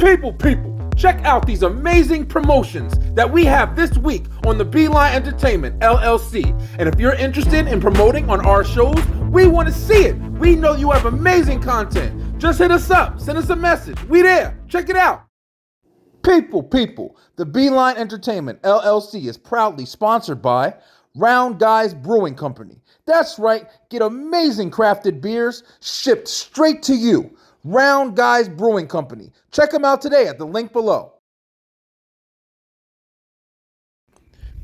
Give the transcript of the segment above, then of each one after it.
People, check out these amazing promotions that we have this week on the Beeline Entertainment, LLC. And if you're interested in promoting on our shows, we want to see it. We know you have amazing content. Just hit us up, send us a message. We there, check it out. People, the Beeline Entertainment, LLC is proudly sponsored by Round Guys Brewing Company. That's right, get amazing crafted beers shipped straight to you. Round Guys Brewing Company. Check them out today at the link below.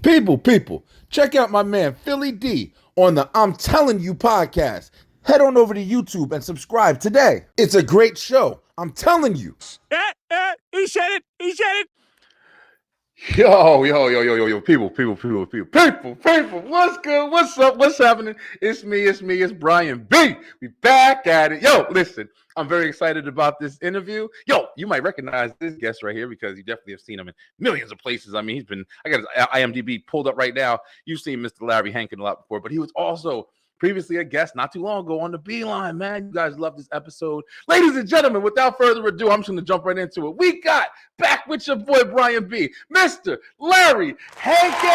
People, check out my man Philly D on the I'm Telling You podcast. Head on over to YouTube and subscribe today. It's a great show. I'm telling you. He said it. Yo, people. What's good? What's up? What's happening? It's me. It's Brian B. We back at it. Yo, listen, I'm very excited about this interview. Yo, you might recognize this guest right here because you definitely have seen him in millions of places. I mean, I got his IMDb pulled up right now. You've seen Mr. Larry Hankin a lot before, but he was also previously a guest not too long ago on the Beeline, man. You guys love this episode. Ladies and gentlemen, without further ado, I'm just going to jump right into it. We got back with your boy, Brian B., Mr. Larry Hankin.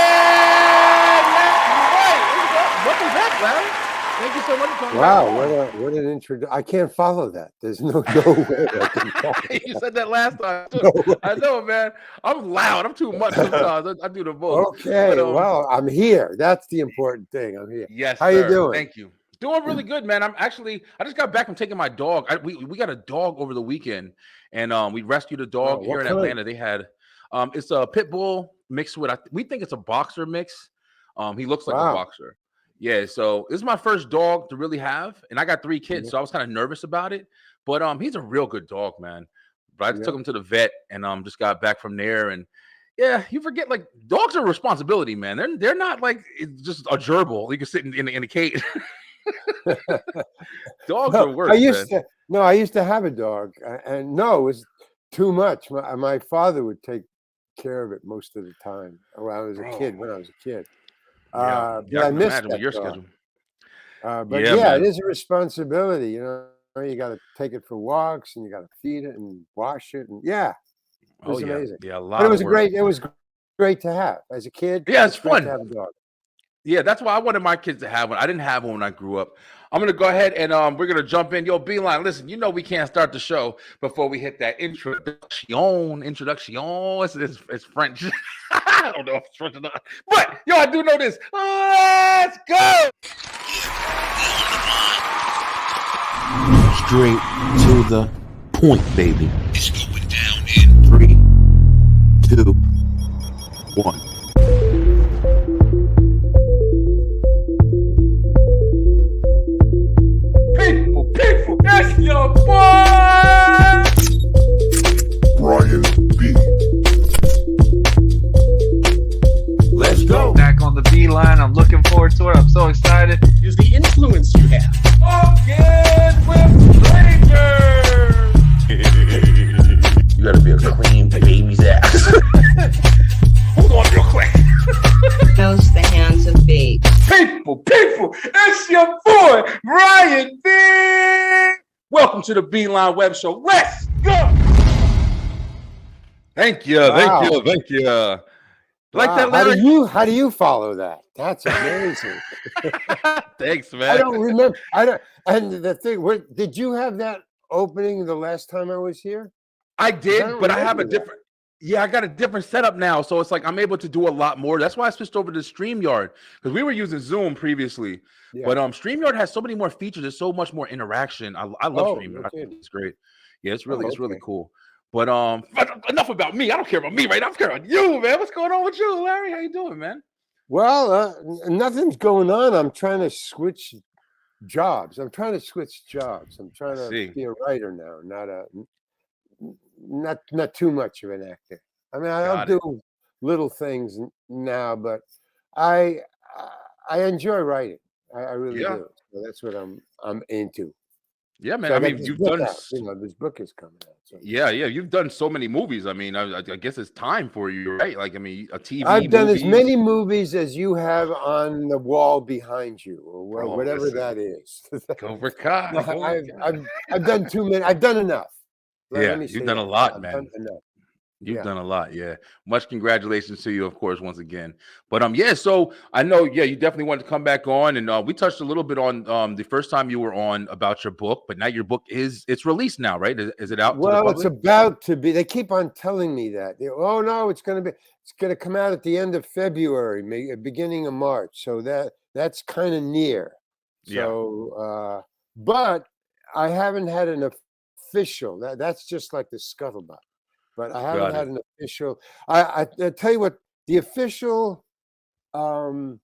Welcome back, Larry. Thank you so much for coming back. What an introduction. I can't follow that. There's no way I can follow You said that last time, too. No I know, man. I'm loud. I'm too much sometimes. I do the both. Okay, well, I'm here. That's the important thing. I'm here. Yes, How you doing? Thank you. Doing really good, man. I just got back from taking my dog. We got a dog over the weekend, and we rescued a dog here in Atlanta. They had it's a pit bull mixed with we think it's a boxer mix. He looks like a boxer. Yeah, so this is my first dog to really have, and I got 3 kids, so I was kind of nervous about it. But he's a real good dog, man. But I just took him to the vet, and just got back from there. And yeah, you forget, like, dogs are a responsibility, man. They're not like just a gerbil. You can sit in a cage. Dogs are worse. I used to have a dog, and it was too much. My father would take care of it most of the time when I was a kid. I missed that your dog. schedule. But it is a responsibility. You know, you got to take it for walks, and you got to feed it and wash it, and it was amazing. Yeah, It was great to have as a kid. Yeah, it's fun to have a dog. Yeah, that's why I wanted my kids to have one. I didn't have one when I grew up. I'm going to go ahead and we're going to jump in. Yo, Beeline, listen, you know we can't start the show before we hit that introduction. It's French. I don't know if it's French or not. But, yo, I do know this. Let's go. Straight to the point, baby. It's going down in 3, 2, 1. People, that's your boy! Brian B. Let's go. Back on the Beeline. I'm looking forward to it. I'm so excited. Is the influence you have. Again with strangers! You gotta be a clean baby's ass. Hold on real quick. Knows the hands of fate. People, it's your boy, Brian B. Welcome to the Beeline Web Show. Let's go. Thank you. Like that, Larry? How do you follow that? That's amazing. Thanks, man. I don't remember. And the thing, did you have that opening the last time I was here? I did, but I have a different. Yeah, I got a different setup now, so it's like I'm able to do a lot more. That's why I switched over to StreamYard because we were using Zoom previously, but StreamYard has so many more features. There's so much more interaction. I love StreamYard. I think it's great. Yeah, it's really cool. But enough about me. I don't care about me, right? I care about you, man. What's going on with you, Larry? How you doing, man? Well, nothing's going on. I'm trying to switch jobs. I'm trying to be a writer now, not too much of an actor. I mean, I'll do little things now, but I enjoy writing. I really do. So that's what I'm into. Yeah, man. So I mean, you've done. This book is coming out. So. Yeah. You've done so many movies. I mean, I guess it's time for you, right? Like, I mean, a TV. I've done as many movies as you have on the wall behind you, or whatever that is. Cobra Kai. I've done too many. I've done enough. Let me you've say done a that. lot, I've done man. enough. You've Yeah. done a lot, yeah. Much congratulations to you, of course, once again. But yeah, so I know, yeah, you definitely wanted to come back on, and we touched a little bit on the first time you were on about your book, but now your book it's released now, right? Is it out to the Well, it's public? about to be. They keep on telling me that. Oh no, it's going to come out at the end of February, beginning of March. So that's kind of near. Yeah, So, but I haven't had an official. That's just like the scuttlebutt. But I haven't got had it. an official. I tell you what, the official, um,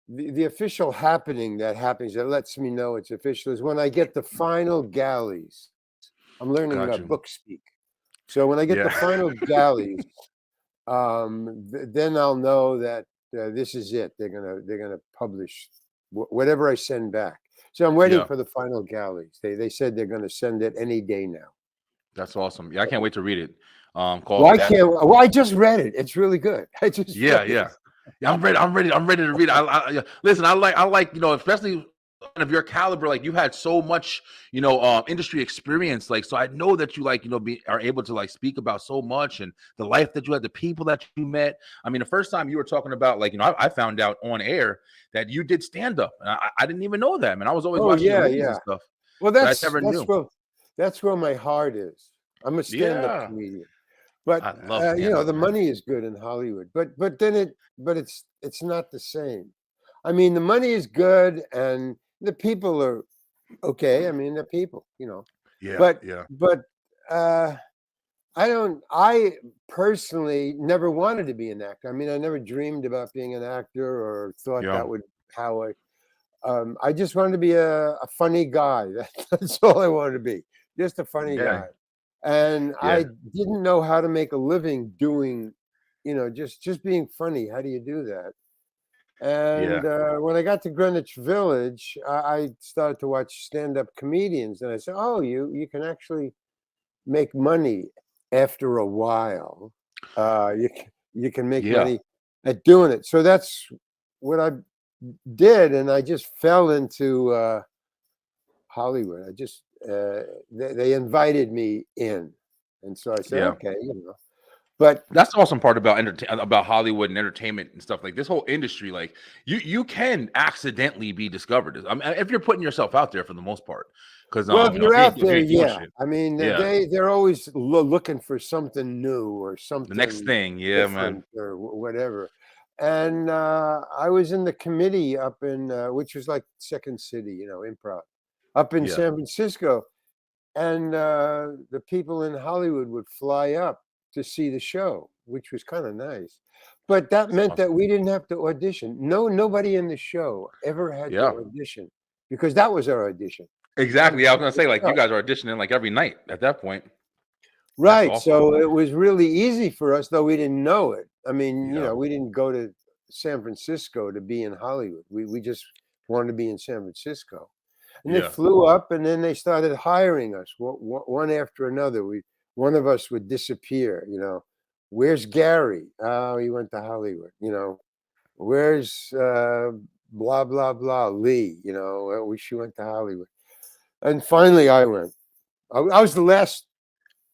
the official happening that happens that lets me know it's official is when I get the final galleys. I'm learning Got you. book speak. So when I get the Yeah. final galleys, then I'll know that this is it. They're gonna publish whatever I send back. So I'm waiting Yeah, for the final galleys. They said they're gonna send it any day now. that's awesome. Yeah, I can't wait to read it. Well, Called I that. can't. Well, I just read it. It's really good. I just Yeah, read it. yeah. Yeah, I'm ready. I'm ready to read it. Yeah. Listen, I like, especially of your caliber, like you had so much, industry experience. Like, so I know that you like, are able to like speak about so much and the life that you had, the people that you met. I mean, the first time you were talking about, like, I found out on air that you did stand up. And I didn't even know that, man. I was always Oh watching your yeah, movies and yeah. stuff, Well, but I never knew. that's where my heart is. I'm a stand-up Yeah. comedian. But I love stand up, the man. money is good in Hollywood, but then it's not the same. I mean, the money is good and the people are okay. I mean, they're people, Yeah, but yeah, but uh, I personally never wanted to be an actor. I mean, I never dreamed about being an actor or thought yeah, that would how I just wanted to be a funny guy. That's all I wanted to be, just a funny yeah, guy. And yeah, I didn't know how to make a living doing, just being funny. How do you do that? yeah. And when I got to Greenwich Village, I started to watch stand-up comedians, and I said, "Oh, you can actually make money after a while. You can make Yeah. money at doing it." So that's what I did, and I just fell into Hollywood. I just they invited me in, and so I said, Yeah. okay, But That's the awesome part about about Hollywood and entertainment and stuff like this whole industry. Like you can accidentally be discovered. I mean, if you're putting yourself out there for the most part, because well, if you're out if you there, ain't doing yeah. shit, I mean, yeah, they're always looking for something new or the next something thing, yeah, man, different or whatever. And I was in the committee up in which was like Second City, improv, up in yeah, San Francisco. And the people in Hollywood would fly up to see the show, which was kind of nice. But that that's meant that awesome. we didn't have to audition. Nobody in the show ever had to Yeah, audition because that was our audition. That exactly. was Yeah, I was part gonna of the say like you show. guys are auditioning like every night at that point. That's Right. awesome. So it was really easy for us, though we didn't know it. I mean, Yeah, we didn't go to San Francisco to be in Hollywood. We just wanted to be in San Francisco. And they yeah, flew up, and then they started hiring us one after another. One of us would disappear. Where's Gary? Oh, he went to Hollywood. Where's blah blah blah Lee? She went to Hollywood. And finally, I went. I was the last.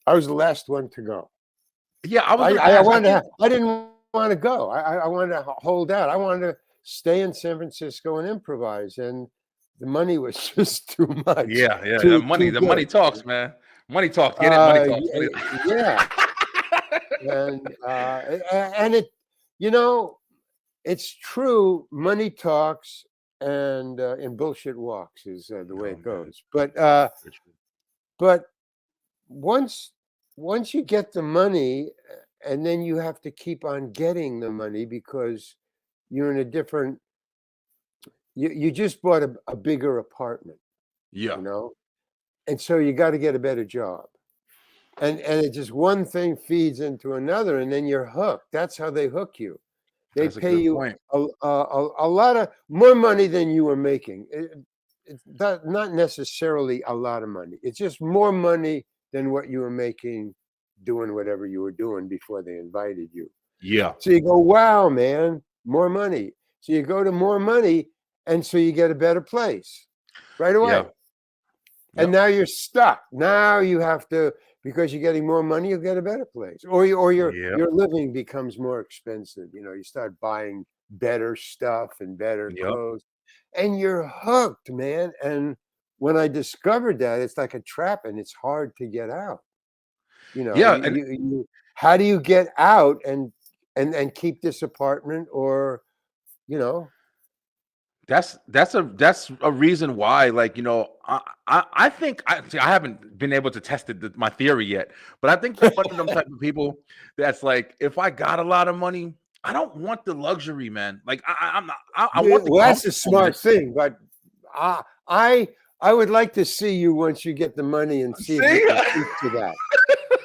I was the last one to go. yeah. I was I gonna I ask. I wanted think. to. I didn't want to go. I wanted to hold out. I wanted to stay in San Francisco and improvise, and the money was just too much, Yeah, yeah. too The money good. talks, man. Money talks. Get it? Money talks. Money. Yeah, and and you know, it's true. Money talks, and bullshit walks is the way Oh it man. goes. But once once you get the money, and then you have to keep on getting the money because you're in a different. You just bought a bigger apartment, Yeah, you know, and so you got to get a better job. And it just one thing feeds into another, and then you're hooked. That's how they hook you. They that's a pay good you point. a lot of more money than you were making. It's not necessarily a lot of money. It's just more money than what you were making doing whatever you were doing before they invited you. Yeah, So you go, wow, man, more money. So you go to more money, and so you get a better place right yeah. away. And Yep. now you're stuck. Now you have to, because you're getting more money, you'll get a better place, or your Yep. living becomes more expensive. You know, you start buying better stuff and better Yep. clothes, and you're hooked, man. And when I discovered that, it's like a trap, and it's hard to get out. You know, Yeah, and how do you get out and keep this apartment, or you know? that's a reason why, like, you know, I think see, I haven't been able to test my theory yet, but I think you're one of them type of people that's like, if I got a lot of money, I don't want the luxury, man. Like I'm not, I Yeah, want the well, that's a smart comfortableness. thing, but I I I would like to see you once you get the money and see if you See, can speak to that.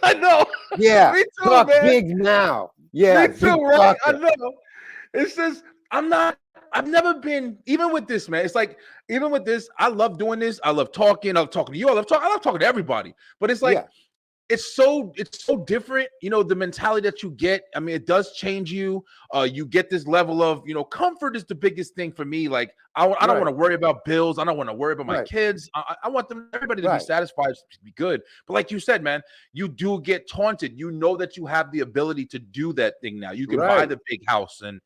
I know. Yeah, Me too, talk man. big now. Me Yeah, too, big right? I talker. know. It's just I'm not. I've never been even with this, man. It's like even with this, I love doing this. I love talking. I love talking to you. I love talking to everybody. But it's like Yeah, it's so different. You know, the mentality that you get. I mean, it does change you. You get this level of, you know, comfort is the biggest thing for me. Like I don't want right, to worry about bills. I don't want to worry about my right, kids. I want everybody to be right, satisfied, to be good. But like you said, man, you do get taunted. You know that you have the ability to do that thing now. You can buy right. the big house, and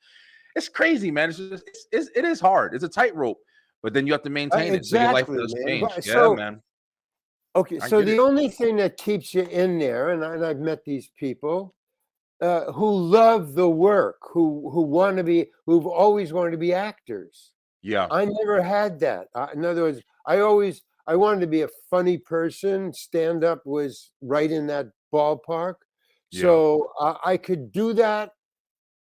it's crazy, man. It's just it is hard. It's a tightrope, but then you have to maintain it. So your life Exactly, does man. change. But Yeah, so man. okay, I so get the it. only thing that keeps you in there, and I've met these people who love the work, who want to be, who've always wanted to be actors. Yeah. I never had that. In other words, I wanted to be a funny person. Stand up was right in that ballpark, Yeah. so I could do that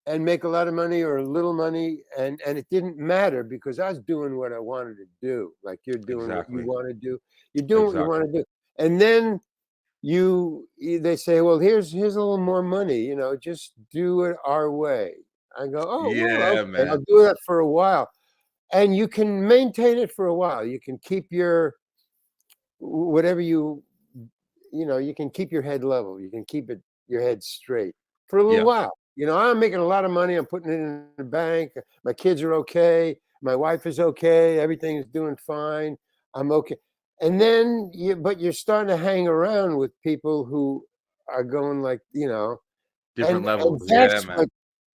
and make a lot of money or a little money, and it didn't matter because I was doing what I wanted to do. Like you're doing what you Exactly. want to do. You're doing what you Exactly. want to do, and then they say, well, here's a little more money. You know, just do it our way. I go, oh well, Yeah, okay, I'll man. do that for a while, and you can maintain it for a while. You can keep your whatever you know, you can keep your head level. You can keep your head straight for a little Yeah. while. You know, I'm making a lot of money. I'm putting it in the bank. My kids are okay. My wife is okay. Everything is doing fine. I'm okay. And then but you're starting to hang around with people who are going like, you know, Different and levels. Yeah, that's what man.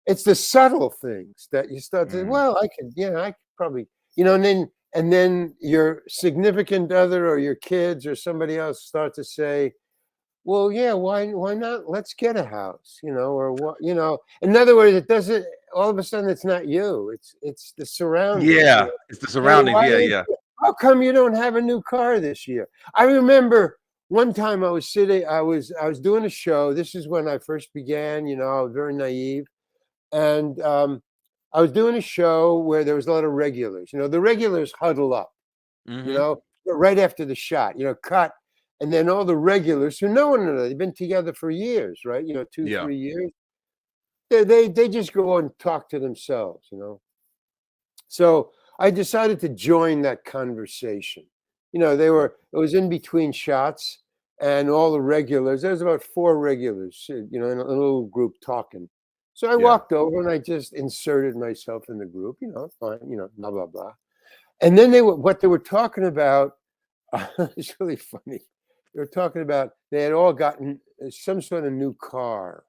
it's the subtle things that you start to say, Mhm. well, I could, yeah, I could probably, you know, and then your significant other or your kids or somebody else start to say, well, yeah, why not? Let's get a house, you know, or what, you know. In other words, it doesn't all of a sudden it's not you, it's the surroundings, you Yeah. know. It's the Hey, surroundings. Yeah, yeah. how come you don't have a new car this year? I remember one time I was doing a show. This is when I first began, you know, I was very naive. And I was doing a show where there was a lot of regulars. You know, the regulars huddle up, you Mhm. know, right after the shot, you know, cut. And then all the regulars who know one another, they've been together for years, right? You know, two, Yeah. 3 years. They just go and talk to themselves, you know. So I decided to join that conversation. You know, it was in between shots, and all the regulars, there was about 4 regulars, you know, in a little group talking. So I Yeah. walked over and I just inserted myself in the group, you know, fine, you know, blah, blah, blah. And then what they were talking about, it's really funny. They were talking about they had all gotten some sort of new car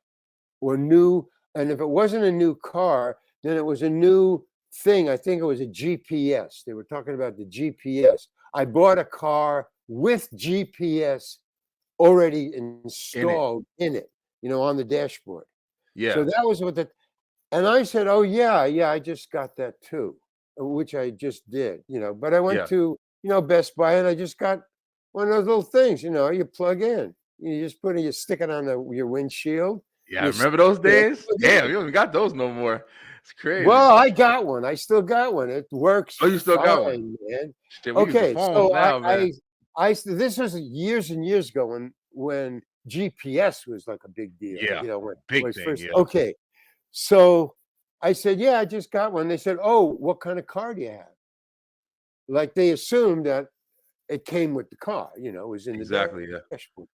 or new, and if it wasn't a new car, then it was a new thing. I think it was a GPS. They were talking about the GPS. I bought a car with GPS already In it. installed in it, you know, on the dashboard. So Yeah. that was what and I said, oh yeah, yeah, I just got that too, which I just did, you know. But I went Yeah. to, you know, Best Buy and I just got one of those little things, you know, you plug in. You just you stick it on your windshield. Yeah. You Remember those yeah, days? plug Damn, in. you don't even got those no more. It's crazy. Well, I got one. I still got one. It works Oh, you still got one? fine, man. Shit, we use the Okay, phones so now, man. this was years and years ago when GPS was like a big deal. Yeah. You know, when Big it's thing. first. Yeah. Okay, so I said, yeah, I just got one. They said, oh, what kind of car do you have? Like they assumed that it came with the car. You know, it was in the Exactly. Yeah. dashboard.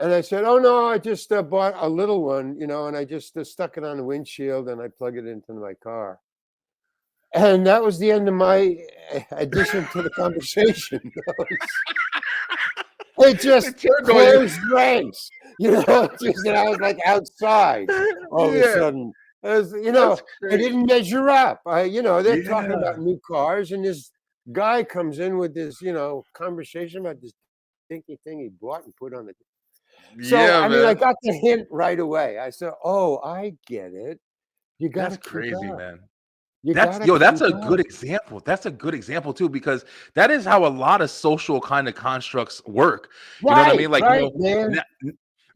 And I said, "Oh no, I just bought a little one, you know, and I just stuck it on the windshield and I plug it into my car." And that was the end of my addition to the conversation. It just turned on you. closed ranks. You know, just and I was like outside all of a sudden. As you know, I didn't measure up. They're talking about new cars, and this guy comes in with this, conversation about this dinky thing he bought and put on the. So I mean, I got the hint right away. I said, "Oh, I get it. You got to That's crazy, man. That's a good example. That's a good example too, because that is how a lot of social kind of constructs work. You know what I mean? Like, man.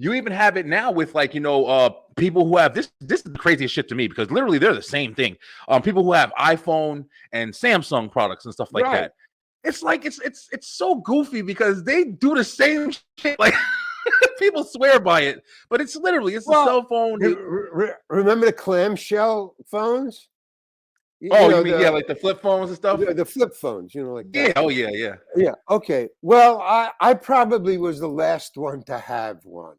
You even have it now with like, people who have this is the craziest shit to me, because literally they're the same thing. People who have iPhone and Samsung products and stuff like that. It's like it's so goofy because they do the same shit. Like people swear by it, but it's literally a cell phone. Remember the clamshell phones? You mean like the flip phones and stuff? The flip phones, like that. Yeah. Oh yeah. Yeah. Okay. Well, I probably was the last one to have one.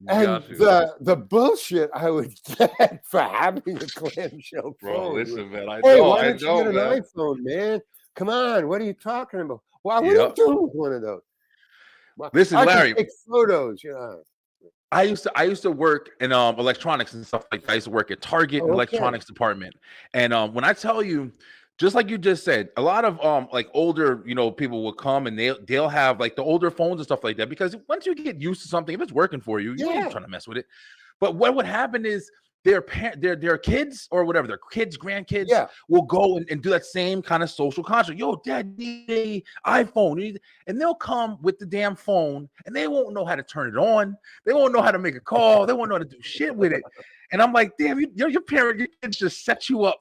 And the bullshit I would get for having a clamshell phone. Bro, listen, man. Why don't you get an iPhone, man? Come on, what are you talking about? Well, what are you doing with one of those? Well, listen, Larry, take photos. I used to work in electronics and stuff like that. I used to work at Target electronics department, and when I tell you, just like you just said, a lot of like older people will come and they'll have like the older phones and stuff like that, because once you get used to something, if it's working for you, you're not trying to mess with it. But what would happen is their kids or whatever, their kids, grandkids will go and do that same kind of social construct. Yo, dad, need a iPhone, and they'll come with the damn phone, and they won't know how to turn it on. They won't know how to make a call. They won't know how to do shit with it. And I'm like, damn, your kids just set you up.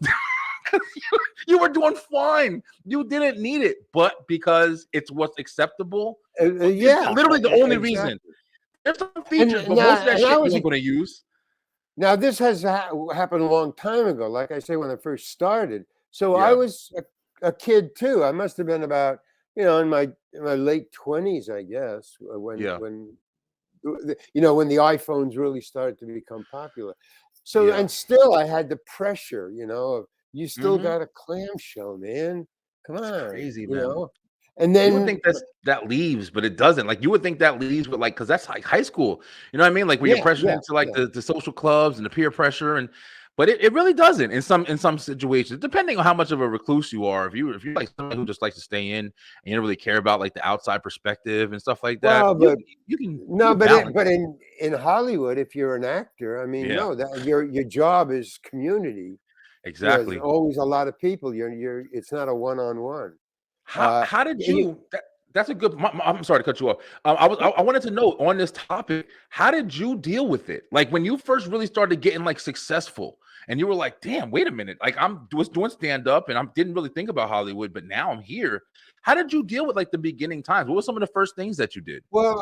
You were doing fine. You didn't need it, but because it's what's acceptable. It's literally the only reason. There's some features, but most of that shit you're going to use. Now, this has happened a long time ago, like I say, when I first started. So I was a kid too. I must have been about, in my late 20s, I guess, when the iPhones really started to become popular. So, and still I had the pressure, of, you still got a clamshell, man. Come on. It's crazy, man. And then you would think that leaves, but it doesn't. Like you would think that leaves, but like, because that's like high school. You know what I mean? Like when you're pressured into like the social clubs and the peer pressure, but it really doesn't in some situations, depending on how much of a recluse you are. If you're like someone who just likes to stay in and you don't really care about like the outside perspective and stuff like that, you can. But in Hollywood, if you're an actor, I mean, that your job is community. Exactly. There's always a lot of people. It's not a one-on-one. How did you? That's a good. I'm sorry to cut you off. I wanted to know on this topic, how did you deal with it? Like when you first really started getting like successful, and you were like, "Damn, wait a minute! Like I was doing stand up, and I didn't really think about Hollywood, but now I'm here." How did you deal with like the beginning times? What were some of the first things that you did? Well,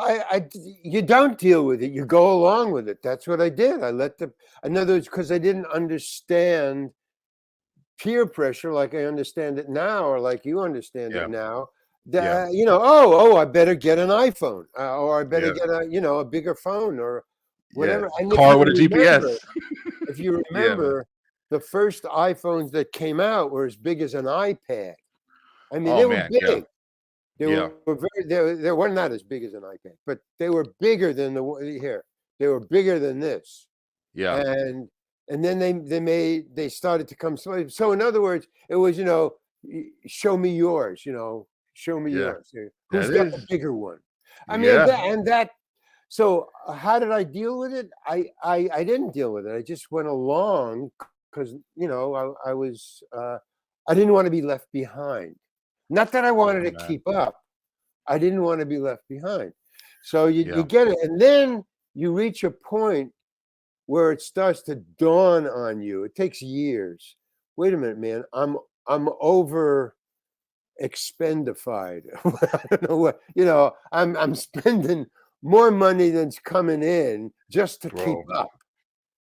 you don't deal with it. You go along with it. That's what I did. In other words, because I didn't understand peer pressure like I understand it now, or like you understand it now. That I better get an iPhone, or I better get a bigger phone or whatever. And car with a GPS. If you remember, the first iPhones that came out were as big as an iPad. I mean, they were big. They were not as big as an iPad, but they were bigger than They were bigger than this. Yeah. And then they started to come slow. So in other words, it was, show me yours, show me yours. Who's got the bigger one? I mean, so how did I deal with it? I didn't deal with it. I just went along because, I didn't want to be left behind. Not that I wanted to keep up. I didn't want to be left behind. So you get it. And then you reach a point where it starts to dawn on you. It takes years. Wait a minute, man. I'm over expendified. I don't know what, I'm spending more money than's coming in just to keep up.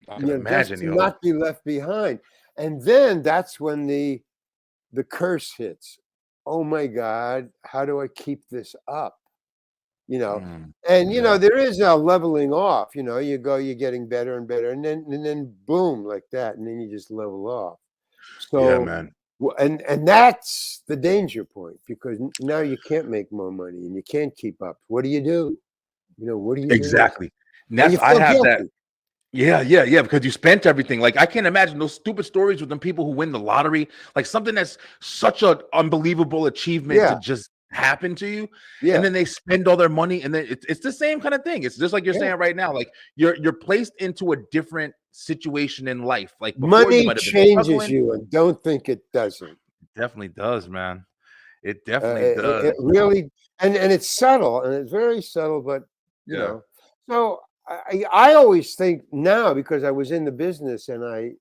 I can imagine, just to not be left behind. And then that's when the curse hits. Oh my God, how do I keep this up? And there is a leveling off. You're getting better and better, and then boom, like that, and then you just level off. So And that's the danger point, because now you can't make more money and you can't keep up. What do? What do you do? Exactly. And And that's you I feel have that. guilty. Yeah, because you spent everything. Like, I can't imagine those stupid stories with them people who win the lottery, like something that's such an unbelievable achievement to Yeah, just happen to you, and yeah, then they spend all their money, and then it's the same kind of thing. It's just like you're yeah. saying right now, like you're placed into a different situation in life. Like before, you Money might have been changes struggling. you, and don't think it doesn't. Definitely does, man. It definitely does. It really, and it's subtle, and it's very subtle, but you Yeah. know. So I always think now, because I was in the business, and I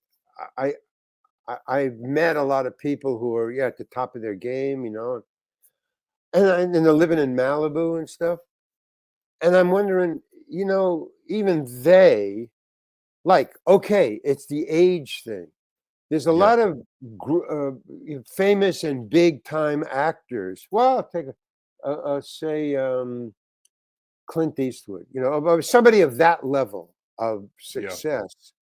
I've met a lot of people who are at the top of their game, and they're living in Malibu and stuff. And I'm wondering, even they, like, okay, it's the age thing. There's a Yeah. lot of famous and big time actors. Well, I'll take say Clint Eastwood, of somebody of that level of Yeah. success.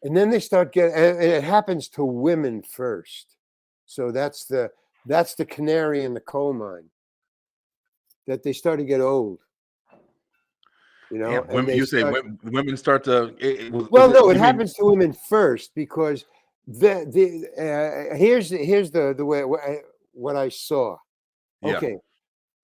And then they start getting, and it happens to women first. So that's the canary in the coal mine, that they start to get old, Yeah, and women. they You say start. women start to. Well, no, it You mean? happens to women first, because here's the way what I saw. Yeah. Okay,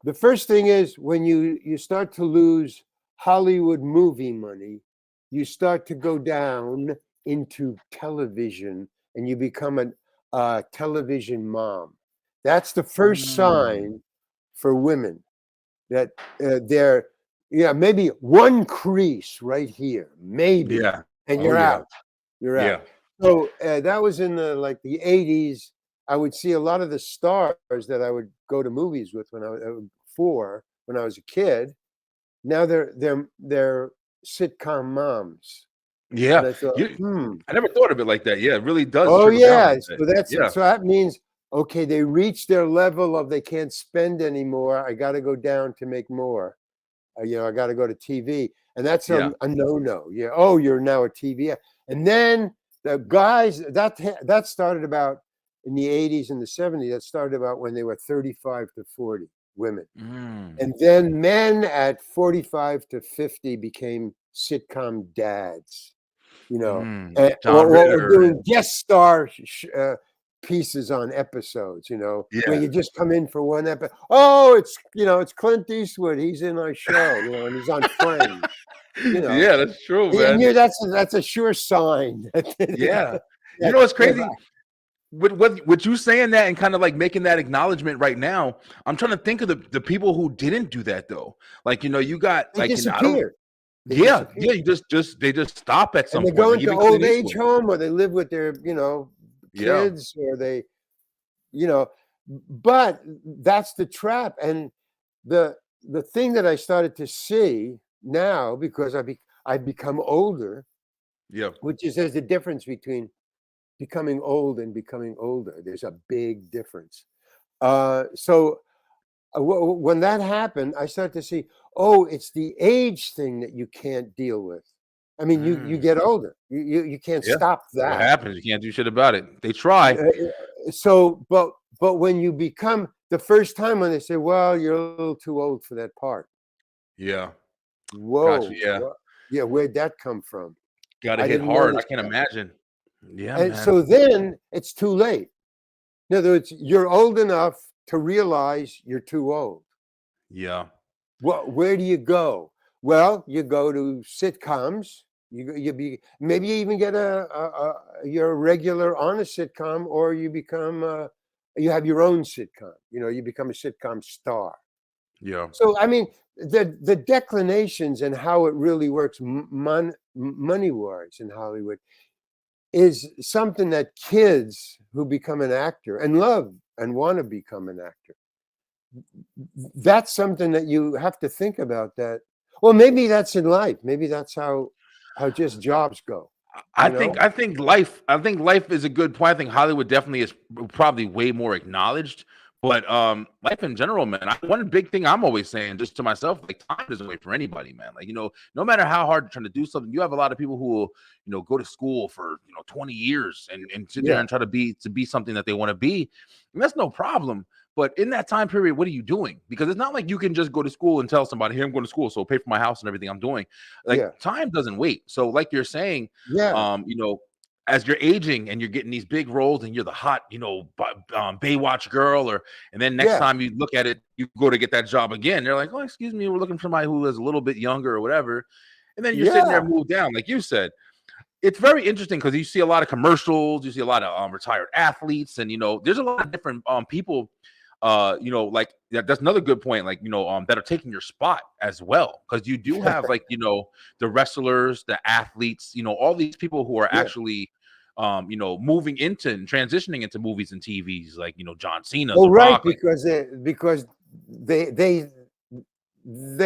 the first thing is, when you start to lose Hollywood movie money, you start to go down into television, and you become a television mom. That's the first Mm. sign for women, that they're, maybe one crease right here, maybe, Yeah. and Oh you're yeah. out. You're out. Yeah. So that was in the 80s. I would see a lot of the stars that I would go to movies with when I was a kid. Now they're sitcom moms, and Yeah. I thought, You. I never thought of it like that. Yeah, it really does oh trickle down yeah. like that. So that's Yeah. so that means, okay, they reached their level of, they can't spend anymore. I got to go down to make more. I got to go to TV, and that's Yeah. a no-no. Yeah. Oh, you're now a TV. And then the guys that started about in the 80s and the 70s. That started about when they were 35 to 40, women, Mm. and then men at 45 to 50 became sitcom dads. John Or Ritter. doing guest star pieces on episodes, where Yeah. you just come in for one episode. Oh, it's Clint Eastwood. He's in our show, and he's on Friends, Yeah, that's true, and man. that's a sure sign that, Yeah. You that know what's if crazy? With you saying that and kind of like making that acknowledgement right now, I'm trying to think of the people who didn't do that though. Like, you got they like, I don't. disappear. They Yeah, disappear. yeah. They just stop at And some they point. go Like into even Clint old age Eastwood. home, or they live with their, Yeah. kids, or they, you know, but that's the trap. And the thing that I started to see now, because I've become older, Yeah. which is, there's a difference between becoming old and becoming older. There's a big difference. When that happened, I started to see, oh, it's the age thing that you can't deal with. I mean, you Mm. get older. You can't Yeah. stop What that. happens? You can't do shit about it. They try. So, but when you become, the first time when they say, well, you're a little too old for that part. Yeah. Gotcha. Whoa. Yeah. Yeah, where'd that come from? Got to I hit didn't hard. I notice can't that. imagine. Yeah, And man. so then it's too late. In other words, you're old enough to realize you're too old. Yeah. Where do you go? Well, you go to sitcoms. Maybe you even get your regular on a sitcom, or you become you have your own sitcom. You become a sitcom star. Yeah. So I mean, the declinations and how it really works, money wise in Hollywood, is something that kids who become an actor and love and want to become an actor, that's something that you have to think about. That, well, maybe that's in life. Maybe that's how just jobs go. I think life is a good point. I think Hollywood definitely is probably way more acknowledged, But life in general, man. One big thing I'm always saying, just to myself, like time doesn't wait for anybody, man. Like no matter how hard you're trying to do something, you have a lot of people who will, go to school for 20 years and sit there Yeah. and try to be something that they want to be, and that's no problem. But in that time period, what are you doing? Because it's not like you can just go to school and tell somebody, "Hey, I'm going to school, so pay for my house and everything I'm doing." Like time doesn't wait. So, like you're saying, as you're aging and you're getting these big roles and you're the hot, Baywatch girl, and then next time you look at it, you go to get that job again. They're like, "Oh, excuse me, we're looking for somebody who is a little bit younger or whatever." And then you're sitting there, moved down, like you said. It's very interesting because you see a lot of commercials, you see a lot of retired athletes, and there's a lot of different people. Like that's another good point, like that are taking your spot as well, because you do have like the wrestlers, the athletes, all these people who are actually moving into and transitioning into movies and TVs, like John Cena. Well, right, Rock, because they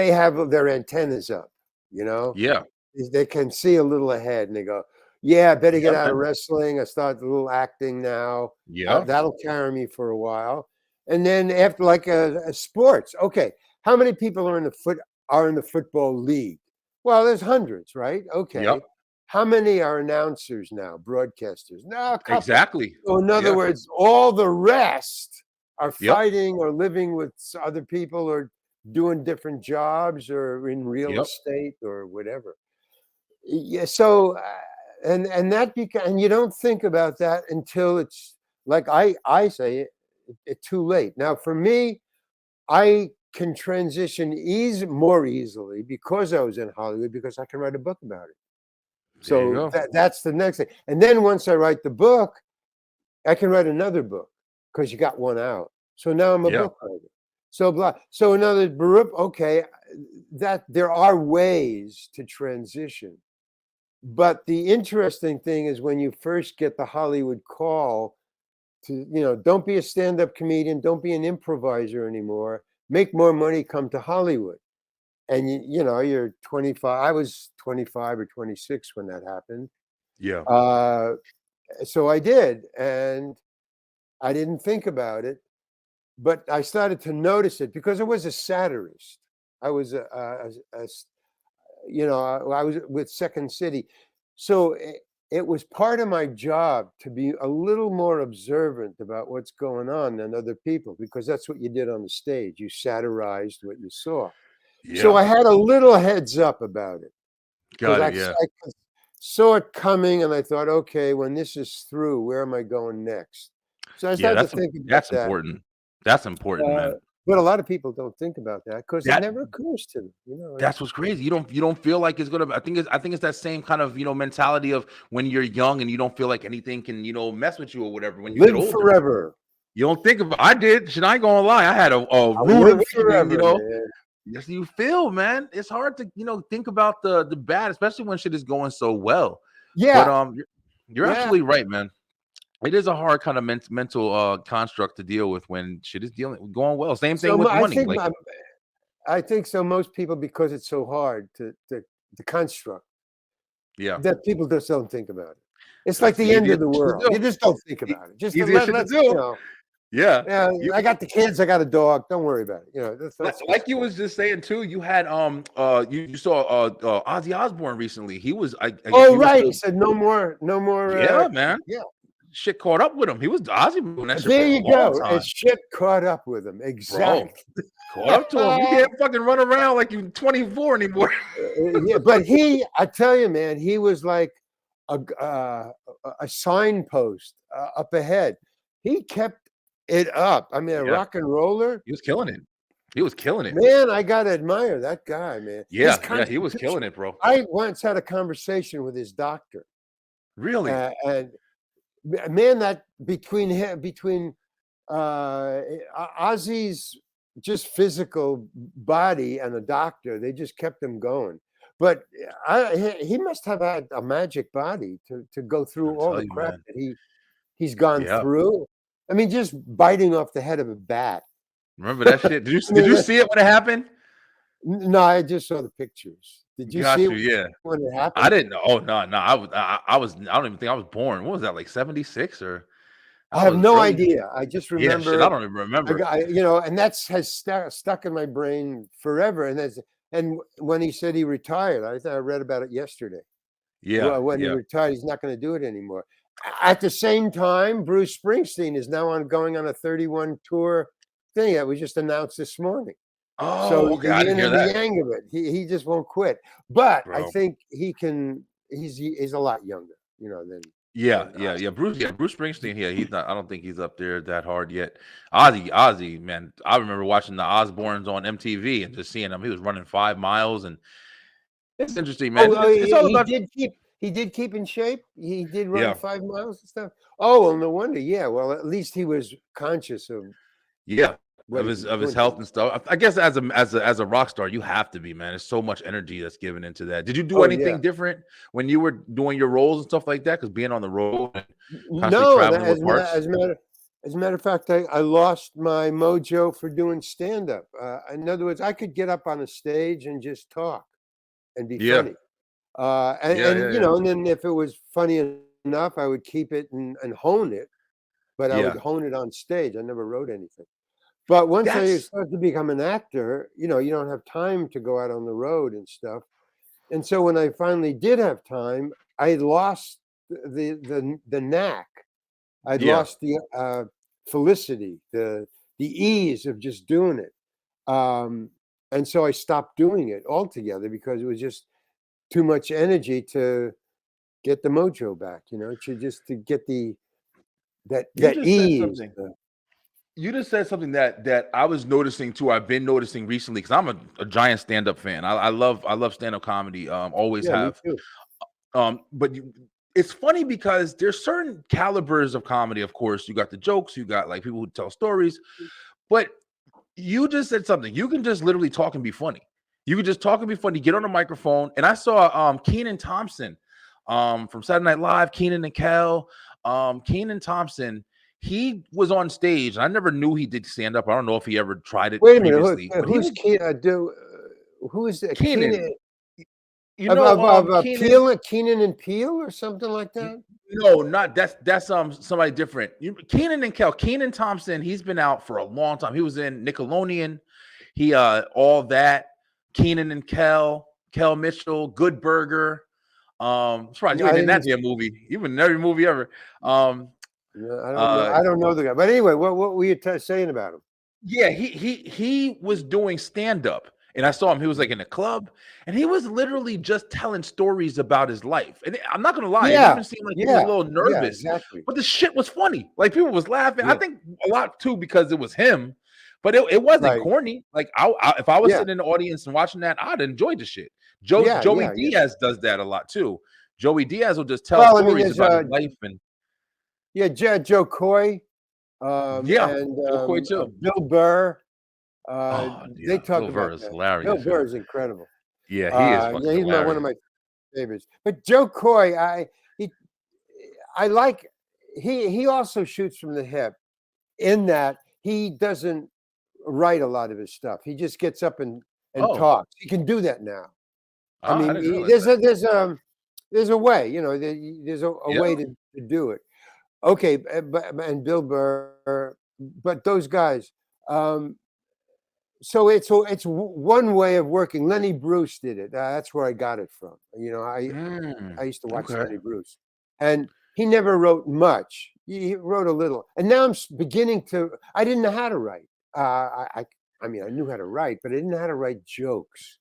have their antennas up, Yeah. They can see a little ahead, and they go, "Yeah, I better get out of wrestling. I start a little acting now. Yeah, that'll carry me for a while." And then after, like a sports, okay, how many people are in the football league? Well, there's hundreds, right? Okay. Yep. How many are announcers now, broadcasters? No, a couple. Exactly. So in other words, all the rest are fighting or living with other people or doing different jobs or in real estate or whatever. Yeah. So, and you don't think about that until it's like I say it's too late. Now, for me, I can transition more easily because I was in Hollywood, because I can write a book about it. So that's the next thing. And then once I write the book, I can write another book because you got one out. So now I'm a book writer. So another, okay, that there are ways to transition. But the interesting thing is when you first get the Hollywood call to, don't be a stand-up comedian, don't be an improviser anymore, make more money, come to Hollywood. And you're 25. I was 25 or 26 when that happened. Yeah. So I did, and I didn't think about it, but I started to notice it because I was a satirist. I was I was with Second City. So it was part of my job to be a little more observant about what's going on than other people, because that's what you did on the stage. You satirized what you saw. Yeah. So I had a little heads up about it. Got I it. saw it coming, and I thought, okay, when this is through, where am I going next? So I started to think about that's that. important. That's important, man. But a lot of people don't think about that because it never occurs to them. That's what's crazy. You don't feel like it's gonna. I think it's that same kind of mentality of when you're young and you don't feel like anything can mess with you or whatever. When you live get older, forever. You don't think about. I did. Should I ain't gonna lie? I had a rude awakening. Man. Yes, you feel, man. It's hard to think about the bad, especially when shit is going so well. Yeah. But you're absolutely right, man. It is a hard kind of mental construct to deal with when shit is going well. Same thing with money. I think so. Most people, because it's so hard to construct, that people just don't think about it. It's like the end of the world. You just don't think about it. Just easier shit to do. Yeah. I got the kids. I got a dog. Don't worry about it. That's like you was just saying too. You had you saw Ozzy Osbourne recently. He was right. He said no more. Yeah, man. Yeah. Shit caught up with him. He was Ozzy. That shit there you go. It's shit caught up with him. Exactly. Caught up to him. You can't fucking run around like you're 24 anymore. Yeah, but I tell you, man, he was like a signpost up ahead. He kept it up. I mean, a rock and roller. He was killing it. He was killing it. Man, I gotta admire that guy, man. Yeah, he was killing it, bro. I once had a conversation with his doctor. Really? And man, that between Ozzy's just physical body and the doctor, they just kept him going. But he must have had a magic body to go through all the crap that he's gone through. I mean, just biting off the head of a bat. Remember that shit? Did you see it when it happened? No, I just saw the pictures. Did you see it when it happened? I didn't know. Oh no, I don't even think I was born. What was that, like 76 or? I have no idea. I just Yeah, remember. shit, I don't even remember. And that's has stuck in my brain forever. And when he said he retired, I read about it yesterday. Yeah, When he yeah. retired, he's not going to do it anymore. At the same time, Bruce Springsteen is now going on a 31 tour thing that was just announced this morning. So Oh, okay. the I didn't yin hear and the that, yang of it, he just won't quit. But I bro. think he can. He's a lot younger, than Yeah, than yeah, us. yeah. Bruce Springsteen. Yeah, he's not. I don't think he's up there that hard yet. Ozzy, man. I remember watching the Osbournes on MTV and just seeing him. He was running 5 miles, and it's interesting, man. It's all about. He did keep in shape. He did run Yeah, 5 miles and stuff. Oh, well, no wonder. Yeah, well, at least he was conscious of yeah. what he Of was his doing. health and stuff. I guess as a rock star, you have to be, man. There's so much energy that's given into that. Did you do Oh yeah. anything different when you were doing your roles and stuff like that? Because being on the road and constantly No, traveling with parts. as a matter of fact, I lost my mojo for doing stand up. In other words, I could get up on a stage and just talk and be Yeah, funny. yeah, yeah, yeah, And then if it was funny enough, I would keep it and hone it, but I would yeah. hone it on stage. I never wrote anything. But once I That's started to become an actor, you don't have time to go out on the road and stuff. And so when I finally did have time, I lost the knack. I'd yeah. lost the felicity, the ease of just doing it. And so I stopped doing it altogether because it was just too much energy to get the mojo back, to get that You just said ease. something. You just said something that I was noticing too. I've been noticing recently because I'm a giant stand-up fan. I love stand-up comedy. Always Yeah, me have. too. But it's funny because there's certain calibers of comedy. Of course, you got the jokes, you got like people who tell stories, but you just said something. You can just literally talk and be funny. You can just talk and be funny. Get on a microphone. And I saw Kenan Thompson from Saturday Night Live, Kenan and Kel. Kenan Thompson, he was on stage. I never knew he did stand up. I don't know if he ever tried it Wait a minute, previously, but he who's was who is that? Kenan. You Of know, Kenan. Keenan and Peele or something like that? No, not that's somebody different. Kenan and Kel, Kenan Thompson, he's been out for a long time. He was in Nickelodeon. He all that. Kenan and Kel Mitchell, Good Burger. Surprised you I ain't in that didn't. damn movie. You've been in every movie ever. No, I don't know. I don't know the guy. But anyway, what were you saying about him? Yeah, he was doing stand-up. And I saw him, he was like in a club, and he was literally just telling stories about his life. And I'm not gonna lie, it Yeah, even seemed like he was a little nervous, exactly. but the shit was funny. Like people was laughing. I Yeah, think a lot too because it was him, but it wasn't right. corny. Like if I was Yeah, sitting in the audience and watching that, I'd enjoy the shit. yeah, Joey yeah, yeah. Diaz does that a lot too. Joey Diaz will just tell Well, I mean, stories there's about his life and Joe Coy, yeah, and Joe Coy too. Bill Burr. Oh They yeah, talk Bill Burr about is that. Bill hilarious. Yo. Burr is incredible. Yeah, he is Yeah, fucking he's one of hilarious. my favorites. But Joe Coy, I like. He also shoots from the hip in that he doesn't write a lot of his stuff. He just gets up and Oh, talks. He can do that now. I I mean, didn't realize that. there's a way, there's a way Yeah. to do it. Okay, but and Bill Burr, but those guys. So it's one way of working. Lenny Bruce did it. That's where I got it from. I used to watch Okay. Lenny Bruce, and he never wrote much. He wrote a little, and now I'm beginning to. I didn't know how to write. I mean, I knew how to write, but I didn't know how to write jokes.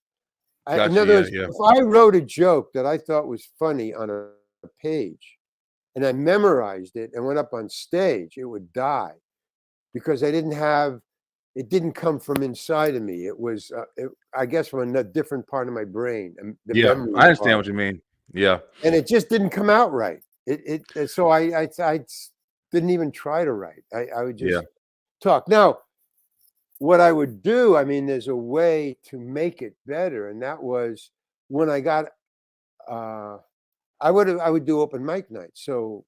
In Gotcha. other Yeah, words, yeah. if I wrote a joke that I thought was funny on a page, and I memorized it and went up on stage, it would die because it didn't come from inside of me. It was, I guess, from a different part of my brain, the Yeah, memory I understand part, what you mean. Yeah. and it just didn't come out right. So I didn't even try to write. I would Yeah. just talk. Now, what I would do, I mean, there's a way to make it better, and that was when I got. I would do open mic nights, so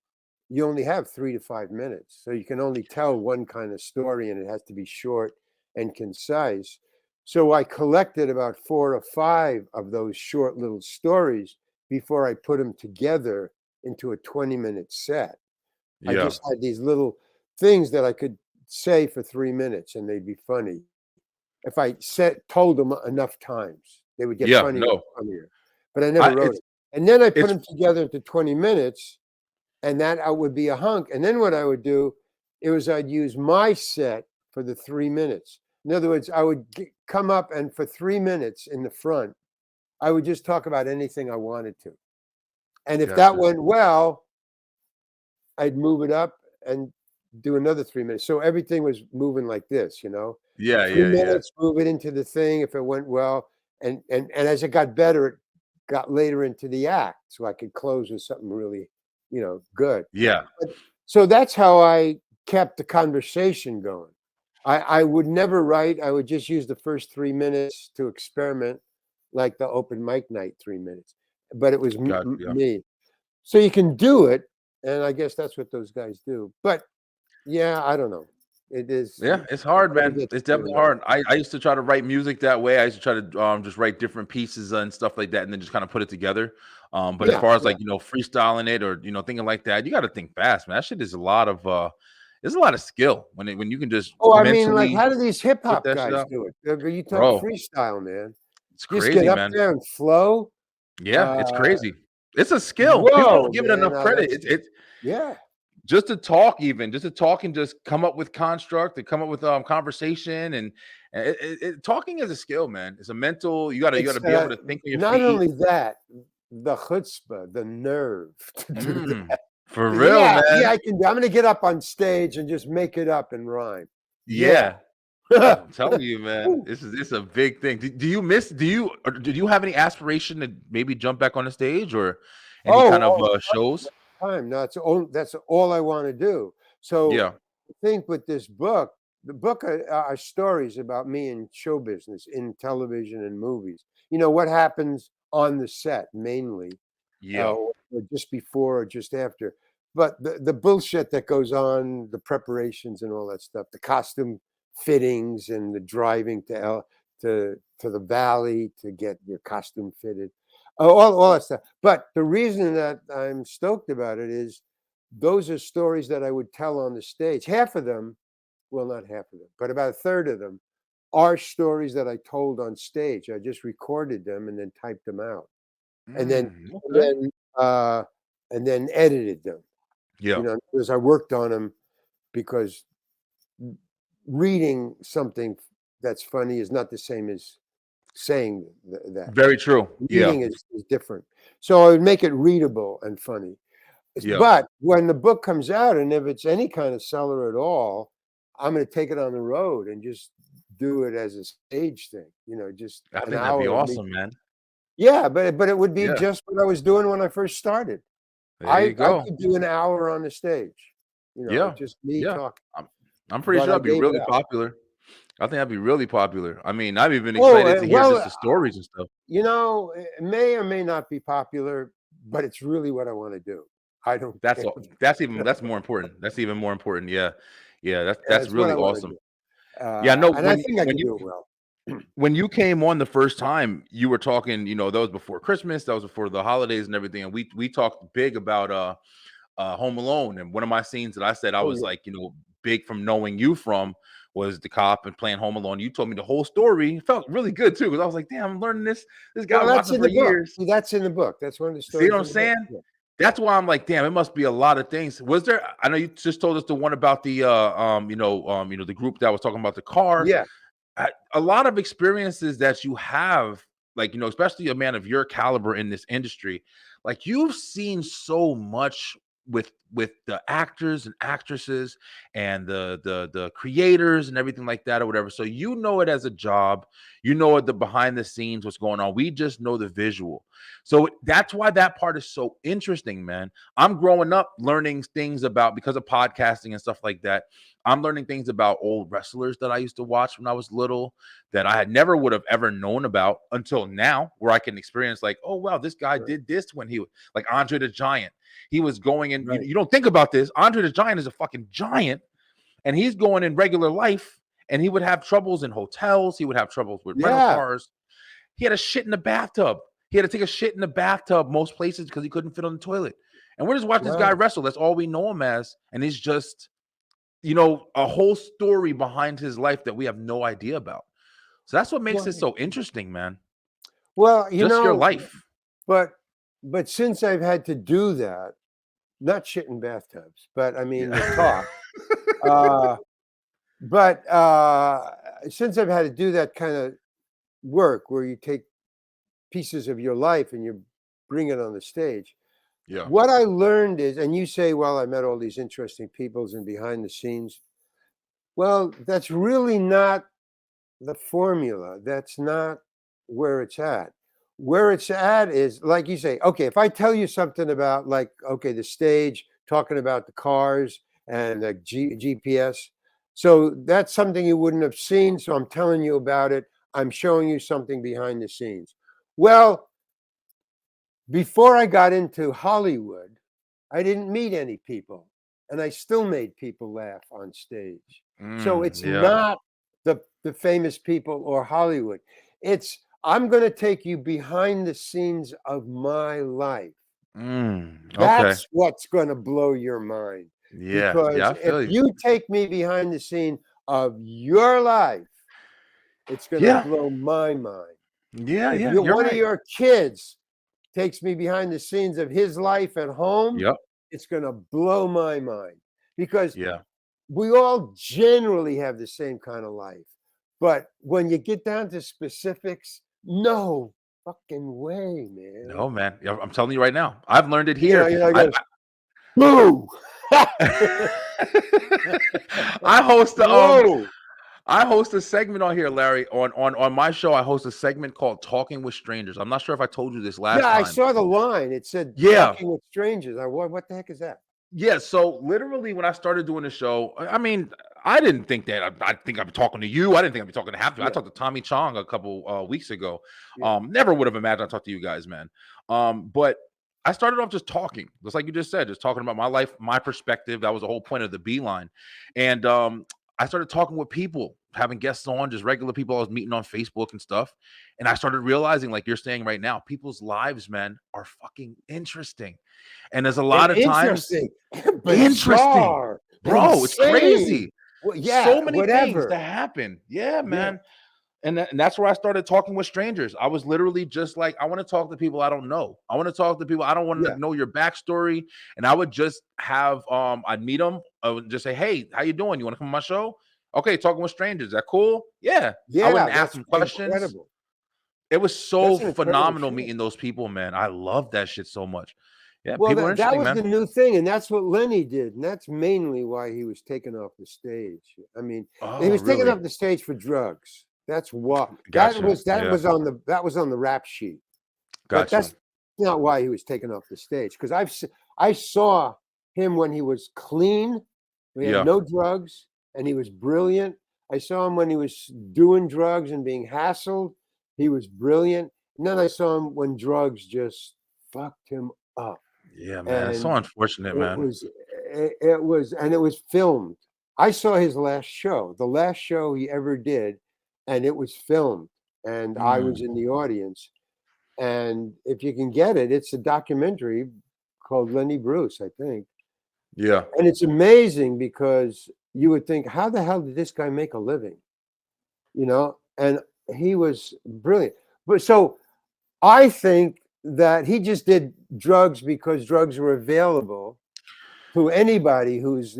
you only have 3 to 5 minutes, so you can only tell one kind of story, and it has to be short and concise. So I collected about 4 or 5 of those short little stories before I put them together into a 20-minute set. I Yeah. just had these little things that I could say for 3 minutes and they'd be funny. If I told them enough times, they would get funnier and funnier. But I never wrote it. And then I put them together into 20 minutes, and that would be a hunk. And then what I would do, I'd use my set for the 3 minutes. In other words, I would come up and for 3 minutes in the front, I would just talk about anything I wanted to. And if that went well, I'd move it up and do another 3 minutes. So everything was moving like this, you know? Yeah, 3 minutes, move it into the thing if it went well. And as it got better, it got later into the act. So I could close with something really, you know, good. Yeah. So that's how I kept the conversation going. I would never write. I would just use the first 3 minutes to experiment, like the open mic night 3 minutes. But it was me. So you can do it. And I guess that's what those guys do. But yeah, I don't know. It is. Yeah, it's hard, man. It's definitely hard. I used to try to write music that way. I used to try to just write different pieces and stuff like that, and then just kind of put it together. But as far as like, you know, freestyling it or, you know, thinking like that, you got to think fast, man. That shit is a lot of there's a lot of skill when you can just. Oh, I mean, like, how do these hip hop guys do it? You talk freestyle, man. It's crazy, just get up man. there and flow. Yeah, it's crazy. It's a skill. Whoa, people don't give it enough credit. It's just to talk, and just come up with construct and come up with conversation, and talking is a skill, man. It's a mental. You gotta be able to think on your feet. Not only that, the chutzpah, the nerve to do that. For real, man. Yeah, I'm gonna get up on stage and just make it up and rhyme. Yeah. I'm telling you, man, it's a big thing. Did you have any aspiration to maybe jump back on the stage or any kind of shows? No, that's all I want to do. So I think with this book, the book are stories about me in show business, in television and movies. You know, what happens on the set mainly, or just before or just after. But the bullshit that goes on, the preparations and all that stuff, the costume fittings and the driving to the valley to get your costume fitted, all that stuff. But the reason that I'm stoked about it is those are stories that I would tell on the stage. Half of them, well, not half of them, but about a third of them are stories that I told on stage. I just recorded them and then typed them out, and then edited them. Yeah, you know, because I worked on them, because reading something that's funny is not the same as saying that. Very true. Reading is different. So I would make it readable and funny. But when the book comes out, and if it's any kind of seller at all, I'm going to take it on the road and just do it as a stage thing. You know, just I think that'd be awesome, man. Yeah, but it would be just what I was doing when I first started. I could do an hour on the stage. You know, just me talking. I'm pretty sure that'd be really popular. I think that'd be really popular. I mean, I'm even excited to hear just the stories and stuff. You know, it may or may not be popular, but it's really what I want to do. I don't. That's more important. That's even more important. Yeah. That's really awesome. No, and I think I can do it well. When you came on the first time, you were talking. You know, that was before Christmas. That was before the holidays and everything. And we talked big about Home Alone. And one of my scenes that I said I was like, you know, big from knowing you from was the cop and playing Home Alone. You told me the whole story. It felt really good too, because I was like, damn, I'm learning this guy watching for years. See, that's in the book. That's one of the stories. See what I'm saying? Yeah. That's why I'm like, damn, it must be a lot of things. Was there? I know you just told us the one about the the group that was talking about the car. Yeah. A lot of experiences that you have, like, you know, especially a man of your caliber in this industry, like, you've seen so much with the actors and actresses and the creators and everything like that or whatever. So you know it as a job, you know it, the behind the scenes, what's going on. We just know the visual. So that's why that part is so interesting, man. I'm growing up learning things about, because of podcasting and stuff like that, I'm learning things about old wrestlers that I used to watch when I was little that I had never would have ever known about until now, where I can experience, like, oh, wow, this guy did this when he was like Andre the Giant. He was going in, you don't think about this. Andre the Giant is a fucking giant, and he's going in regular life, and he would have troubles in hotels. He would have troubles with rental cars. He had a shit in the bathtub. He had to take a shit in the bathtub most places because he couldn't fit on the toilet. And we're just watching this guy wrestle. That's all we know him as. And he's just, a whole story behind his life that we have no idea about. So that's what makes it so interesting, man. Well, Just your life. but since I've had to do that, not shit in bathtubs, but I mean the talk. But since I've had to do that kind of work where you take pieces of your life and you bring it on the stage, what I learned is, and you say, well, I met all these interesting peoples and behind the scenes. Well, that's really not the formula. That's not where it's at. Where it's at is, like you say, okay, if I tell you something about, like, okay, the stage, talking about the cars and the GPS, so that's something you wouldn't have seen, so I'm telling you about it. I'm showing you something behind the scenes. Well, before I got into Hollywood, I didn't meet any people, and I still made people laugh on stage. So it's not the famous people or Hollywood. It's, I'm going to take you behind the scenes of my life. That's what's going to blow your mind. Because if you take me behind the scene of your life, it's going to blow my mind. If one of your kids takes me behind the scenes of his life at home, it's going to blow my mind. Because we all generally have the same kind of life. But when you get down to specifics, no fucking way, man. No, man. I'm telling you right now. I've learned it here. Boo! I host a segment on here, Larry. On my show, I host a segment called Talking with Strangers. I'm not sure if I told you this last time. I saw the line. It said Talking with Strangers. What the heck is that? Yeah, so literally when I started doing the show, I mean, I didn't think that I think I'd be talking to you. I didn't think I'd be talking to half of you. I talked to Tommy Chong a couple weeks ago. Never would have imagined I'd talk to you guys, man. But I started off just talking, just like you just said, just talking about my life, my perspective. That was the whole point of the Beeline. And I started talking with people, having guests on, just regular people I was meeting on Facebook and stuff. And I started realizing, like you're saying right now, people's lives, man, are fucking interesting. And there's a lot of times interesting, bro. It's crazy. Well, so many things to happen. Yeah, man. And that's where I started talking with strangers. I was literally just like, I want to talk to people I don't know. I want to talk to people. I don't want to know your backstory. And I would just have, I'd meet them. I would just say, hey, how you doing? You want to come on my show? Okay, talking with strangers. Is that cool? Yeah. I wouldn't ask them questions. Incredible. It was so phenomenal meeting those people, man. I love that shit so much. Yeah, well, people are interesting, that was the new thing, and that's what Lenny did, and that's mainly why he was taken off the stage. I mean, he was taken off the stage for drugs. That's what that was on the rap sheet. But that's not why he was taken off the stage. Because I saw him when he was clean, he had no drugs, and he was brilliant. I saw him when he was doing drugs and being hassled. He was brilliant. And then I saw him when drugs just fucked him up. Yeah, man. It's so unfortunate, man. It was filmed. I saw his last show, the last show he ever did, and it was filmed. And I was in the audience. And if you can get it, it's a documentary called Lenny Bruce, I think. Yeah. And it's amazing because you would think, how the hell did this guy make a living? You know, and he was brilliant. But so I think that he just did drugs because drugs were available to anybody who's,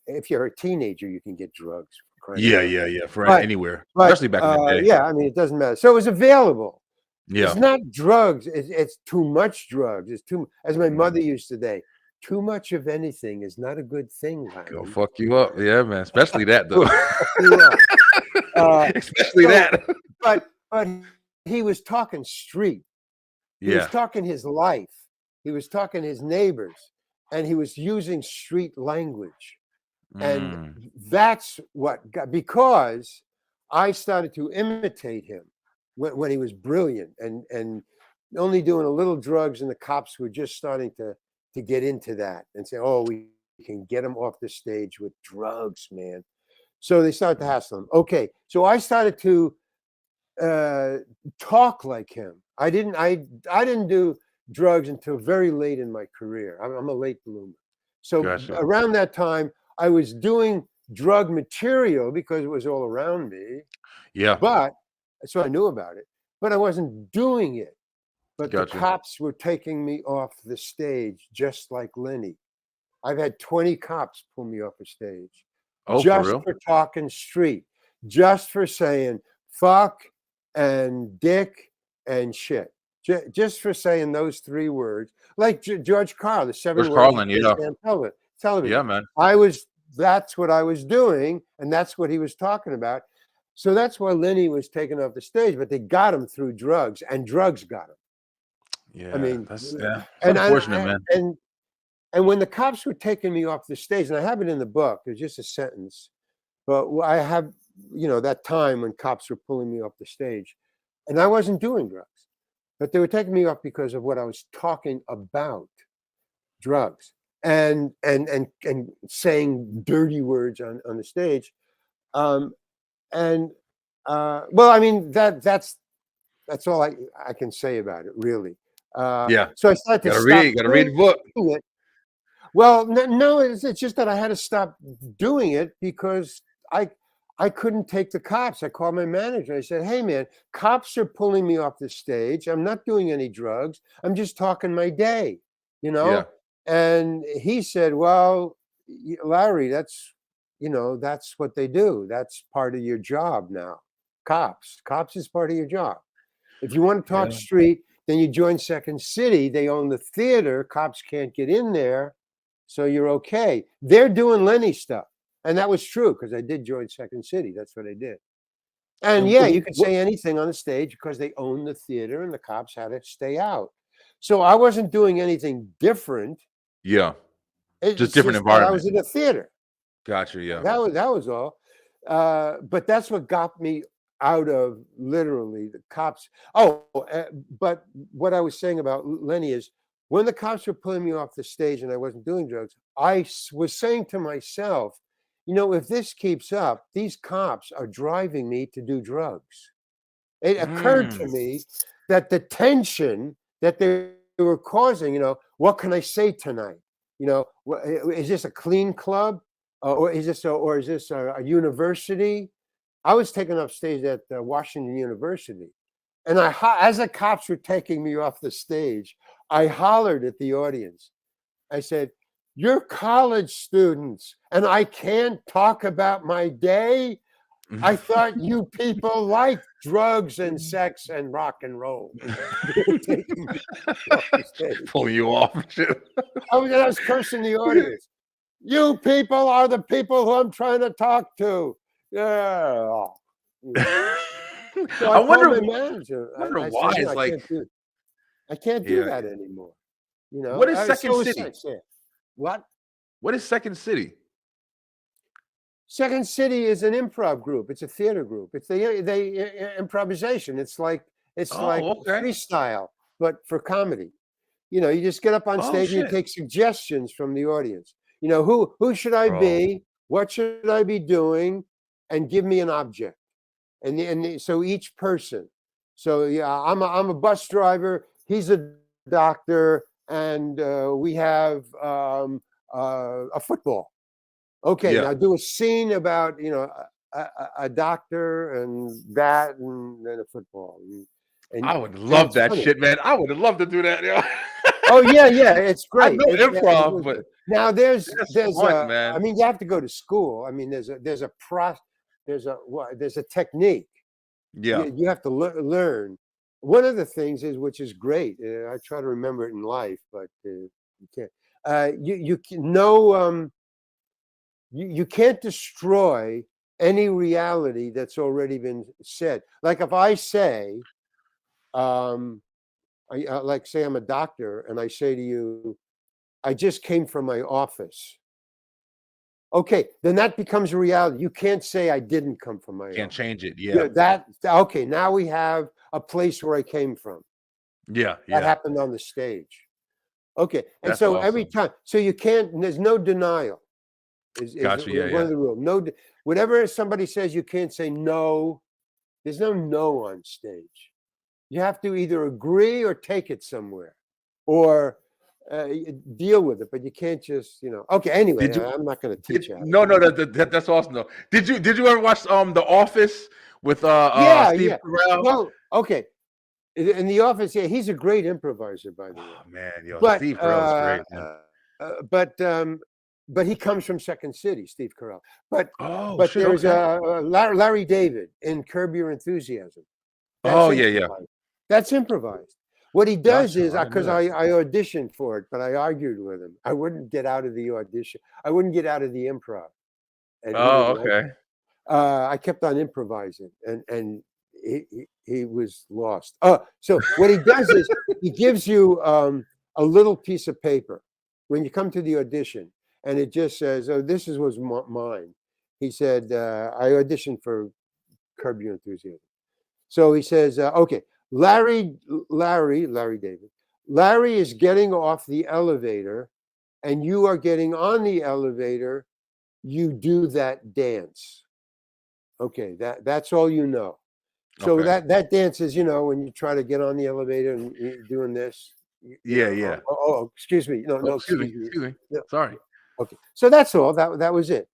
if you're a teenager, you can get drugs. Yeah. For anywhere, especially back in the day. Yeah, I mean, it doesn't matter. So it was available. Yeah. It's not drugs. It's too much drugs. It's too, as my mother used to say, too much of anything is not a good thing. Go fuck you up. Yeah, man. Especially that, though. Especially that. But he was talking street. He was talking his life. He was talking his neighbors. And he was using street language. And that's what got, because I started to imitate him when he was brilliant and only doing a little drugs, and the cops were just starting to get into that and say, oh, we can get him off the stage with drugs, man. So they started to hassle him. Okay, so I started to talk like him. I didn't do drugs until very late in my career. I'm a late bloomer. So Gotcha. around that time, I was doing drug material because it was all around me. Yeah. But so I knew about it, but I wasn't doing it. But the Gotcha. cops were taking me off the stage, just like Lenny. I've had 20 cops pull me off the stage Oh, for just real? for talking street, just for saying fuck and dick and shit. Just for saying those 3 words, like George Carlin, the 7 George words Carlin, you yeah. say on television. Yeah, man. That's what I was doing, and that's what he was talking about. So that's why Lenny was taken off the stage, but they got him through drugs, and drugs got him. Yeah, I mean, that's and unfortunate, man. and when the cops were taking me off the stage, and I have it in the book, it's just a sentence, but I have, that time when cops were pulling me off the stage, and I wasn't doing drugs, but they were taking me off because of what I was talking about, drugs, and saying dirty words on the stage, and well, I mean that's all I can say about it, really. Yeah. So I started to Gotta stop read the book. doing it. Well, no, it's just that I had to stop doing it because I couldn't take the cops. I called my manager. I said, "Hey, man, cops are pulling me off the stage. I'm not doing any drugs. I'm just talking my day, you know." Yeah. And he said, "Well, Larry, that's what they do. That's part of your job now. Cops is part of your job. If you want to talk Yeah. street, then you join Second City. They own the theater. Cops can't get in there, so you're okay. They're doing Lenny stuff." And that was true because I did join Second City. That's what I did. And yeah, you could say anything on the stage because they own the theater and the cops had to stay out. So I wasn't doing anything different. Yeah. It's Just different that environment. I was in a theater. Gotcha. Yeah. That was all. But that's what got me out of literally the cops. But what I was saying about Lenny is when the cops were pulling me off the stage and I wasn't doing drugs, I was saying to myself, if this keeps up, these cops are driving me to do drugs. It occurred to me that the tension that they were causing, what can I say tonight? Is this a clean club? Or is this a university? I was taken up stage at Washington University, and as the cops were taking me off the stage, I hollered at the audience. I said, "You're college students, and I can't talk about my day. I thought you people liked drugs and sex and rock and roll." Taking me off the stage. Pull you off. I was cursing the audience. "You people are the people who I'm trying to talk to." Yeah. So I wonder called my manager. I why said, it's like. I can't do Yeah. that anymore. What is Second City? What? What is Second City? Second City is an improv group. It's a theater group. It's the improvisation. It's like okay. freestyle, but for comedy. You just get up on stage and you take suggestions from the audience. Who should I be? What should I be doing? And give me an object. And so each person. So yeah, I'm a bus driver. He's a doctor, and we have a football. Okay, Yeah. now do a scene about a doctor and that, and then a football. And I would love that funny. shit, man. I would love to do that. Oh yeah, it's great. I know improv, but now there's fun, man. I mean, you have to go to school. I mean, there's a technique. Yeah. You have to learn. One of the things is, which is great. I try to remember it in life, but you can't. You can't destroy any reality that's already been said. Like if I say, say I'm a doctor, and I say to you, "I just came from my office." Okay, then that becomes a reality. You can't say I didn't come from my office. Can't change it. Yeah. Okay, now we have a place where I came from. Yeah. That happened on the stage. Okay, and That's so every awesome. time, so you can't. There's no denial. Is Gotcha. one of the rules. No, whatever somebody says, you can't say no. There's no no on stage. You have to either agree or take it somewhere, or deal with it, but you can't just, Okay, anyway, I'm not going to teach you. No, that's awesome though. Did you ever watch The Office with Yeah, Steve yeah. Carell? Well, okay. In The Office, yeah, he's a great improviser, by the way. Oh man, yo, But Steve Carell is great. Man. But he comes from Second City, Steve Carell. But Shit, there's okay. Larry David in Curb Your Enthusiasm. Oh yeah. That's improvised. What he does Gotcha, is, I didn't know because that. I auditioned for it, but I argued with him. I wouldn't get out of the audition. I wouldn't get out of the improv. And he Oh, didn't like okay. it. I kept on improvising, and he was lost. So what he does is he gives you a little piece of paper when you come to the audition, and it just says, "Oh, this was mine." He said, "I auditioned for Curb Your Enthusiasm." So he says, "Okay, Larry David. Larry is getting off the elevator, and you are getting on the elevator. You do that dance." Okay, that's all you know. So Okay. that dance is, when you try to get on the elevator and you're doing this. Yeah. Excuse me. No, Excuse excuse me. me. No. Sorry. Okay, so that's all. That was it.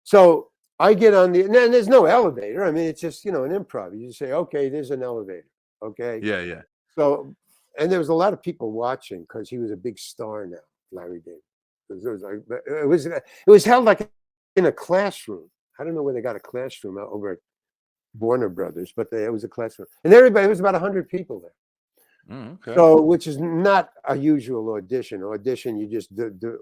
So I get on and there's no elevator. I mean, it's just an improv. You just say, okay, there's an elevator. Okay. Yeah. So, and there was a lot of people watching because he was a big star now, Larry David. It was held like in a classroom. I don't know where they got a classroom out over at Warner Brothers, but it was a classroom, and it was about 100 people there. Okay. So, which is not a usual audition. Audition, you just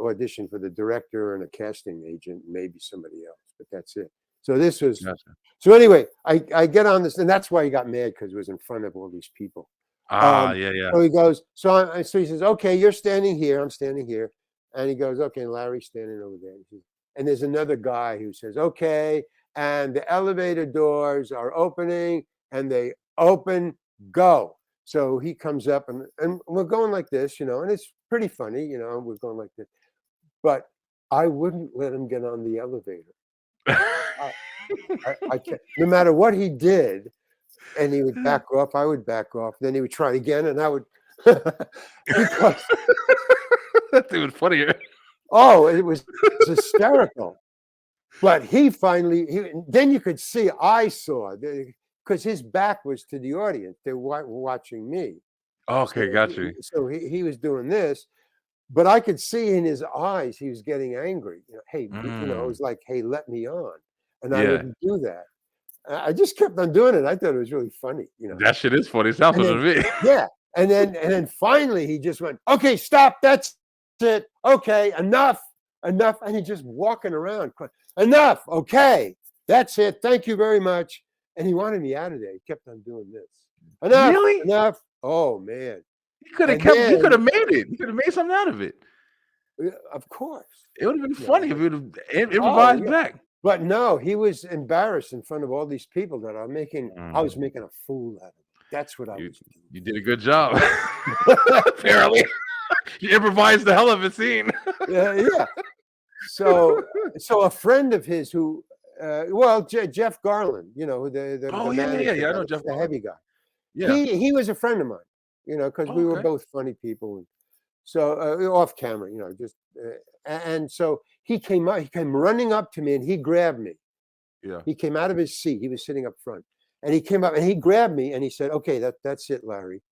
audition for the director and a casting agent, maybe somebody else, but that's it. So this was. Gotcha. So anyway, I get on this, and that's why he got mad, because it was in front of all these people. Yeah. So he goes. So he says, "Okay, you're standing here. I'm standing here," and he goes, "Okay, Larry's standing over there." And there's another guy who says, "Okay," and the elevator doors are opening, and they open, go. So he comes up, and we're going like this, and it's pretty funny, we're going like this. But I wouldn't let him get on the elevator. I can't, no matter what he did, and he would back off, I would back off. Then he would try again, and I would, because That's even funnier. Oh, it was hysterical. But he finally, then you could see, I saw, because his back was to the audience. They were watching me. Okay, got you. So he was doing this, but I could see in his eyes he was getting angry. Hey, it was like, hey, let me on. And I wouldn't do that. I just kept on doing it. I thought it was really funny. That shit is funny. It sounds funny to me. Yeah. And then finally he just went, okay, stop. That's it. Okay, enough. And he's just walking around. Enough. Okay. That's it. Thank you very much. And he wanted me out of there. He kept on doing this. Enough. Really? Enough. Oh man. You could have you could have made it. You could have made something out of it. Of course. It would have been funny if you would have improvised back. But no, he was embarrassed in front of all these people that I was making a fool out of him. That's what I was doing. You did a good job. Apparently. You improvised the hell of a scene. Yeah. So a friend of his who, Jeff Garland, the I know Jeff, the heavy guy. Yeah, he was a friend of mine, because we were both funny people, and so off camera, and so he came running up to me, and he grabbed me. Yeah, he came out of his seat. He was sitting up front, and he came up and he grabbed me, and he said, "Okay, that's it, Larry."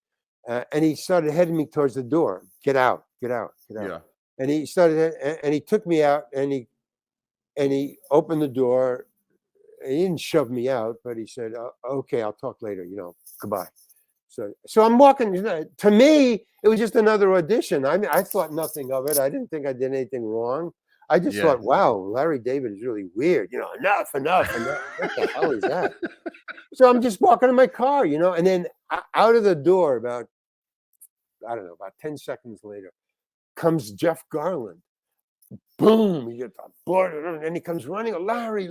And he started heading me towards the door. Get out. yeah. And he started, and he took me out, and he opened the door. He didn't shove me out, but he said, "Okay, I'll talk later. Goodbye." So I'm walking. To me, it was just another audition. I mean, I thought nothing of it. I didn't think I did anything wrong. I just thought, wow, Larry David is really weird. Enough. What the hell is that? So I'm just walking in my car, and then out of the door, about 10 seconds later, comes Jeff Garland. Boom! He gets bored, and then he comes running. Larry.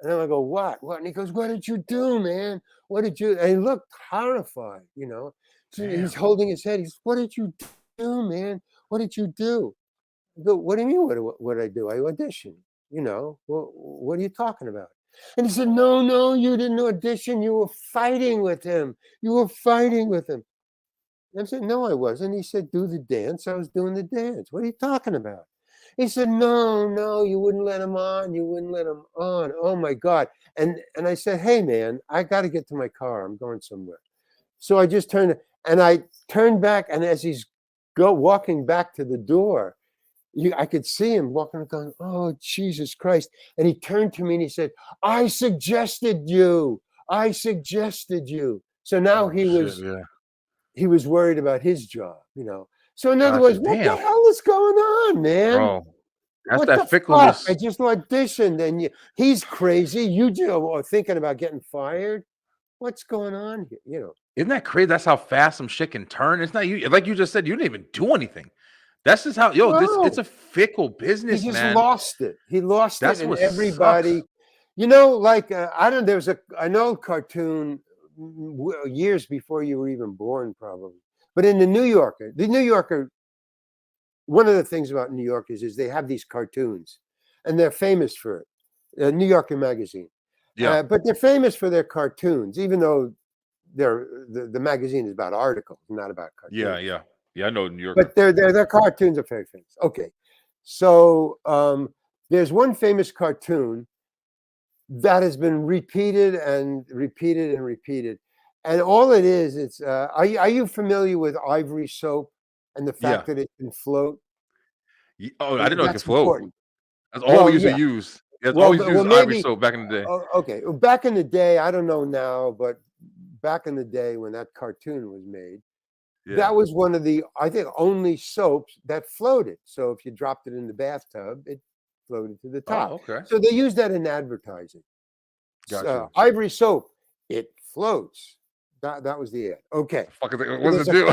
And then I go, what? And he goes, what did you do, man? What did you? And he looked horrified, So he's holding his head. He's, what did you do, man? What did you do? I go, what do you mean? What did I do? I auditioned. Well, what are you talking about? And he said, no, you didn't audition. You were fighting with him. I said, no, I wasn't. He said, do the dance. I was doing the dance. What are you talking about? He said, no, you wouldn't let him on. You wouldn't let him on. Oh my God. And I said, hey man, I got to get to my car. I'm going somewhere. So I just turned back, and as he's walking back to the door, I could see him walking and going, oh, Jesus Christ. And he turned to me and he said, I suggested you. So now he was worried about his job, So in other words, what the hell is going on, man? Bro, that's what that fickleness. Fuck? I just auditioned, and he's crazy. You are thinking about getting fired. What's going on here? Isn't that crazy? That's how fast some shit can turn. It's not you, like you just said. You didn't even do anything. That's just how it's a fickle business. He just man. lost it. He lost That's it, and what everybody. sucks. Like I don't. There was an old cartoon years before you were even born, probably. But in the New Yorker, one of the things about New York is they have these cartoons, and they're famous for it. New Yorker magazine. Yeah. But they're famous for their cartoons, even though the magazine is about articles, not about cartoons. Yeah. I know New York. But their cartoons are very famous. Okay, so there's one famous cartoon that has been repeated and repeated and repeated, and all it is, it's are you familiar with ivory soap and the fact that it can float? Oh, I didn't know it could float. Important. That's all we used to use. That's all we used to use ivory soap back in the day. Okay, well, back in the day, I don't know now, but back in the day when that cartoon was made, that was one of the, I think, only soaps that floated. So if you dropped it in the bathtub, it floated to the top. Oh, okay. So they use that in advertising. Gotcha. Ivory soap, it floats. That was the ad. Okay. What does it do?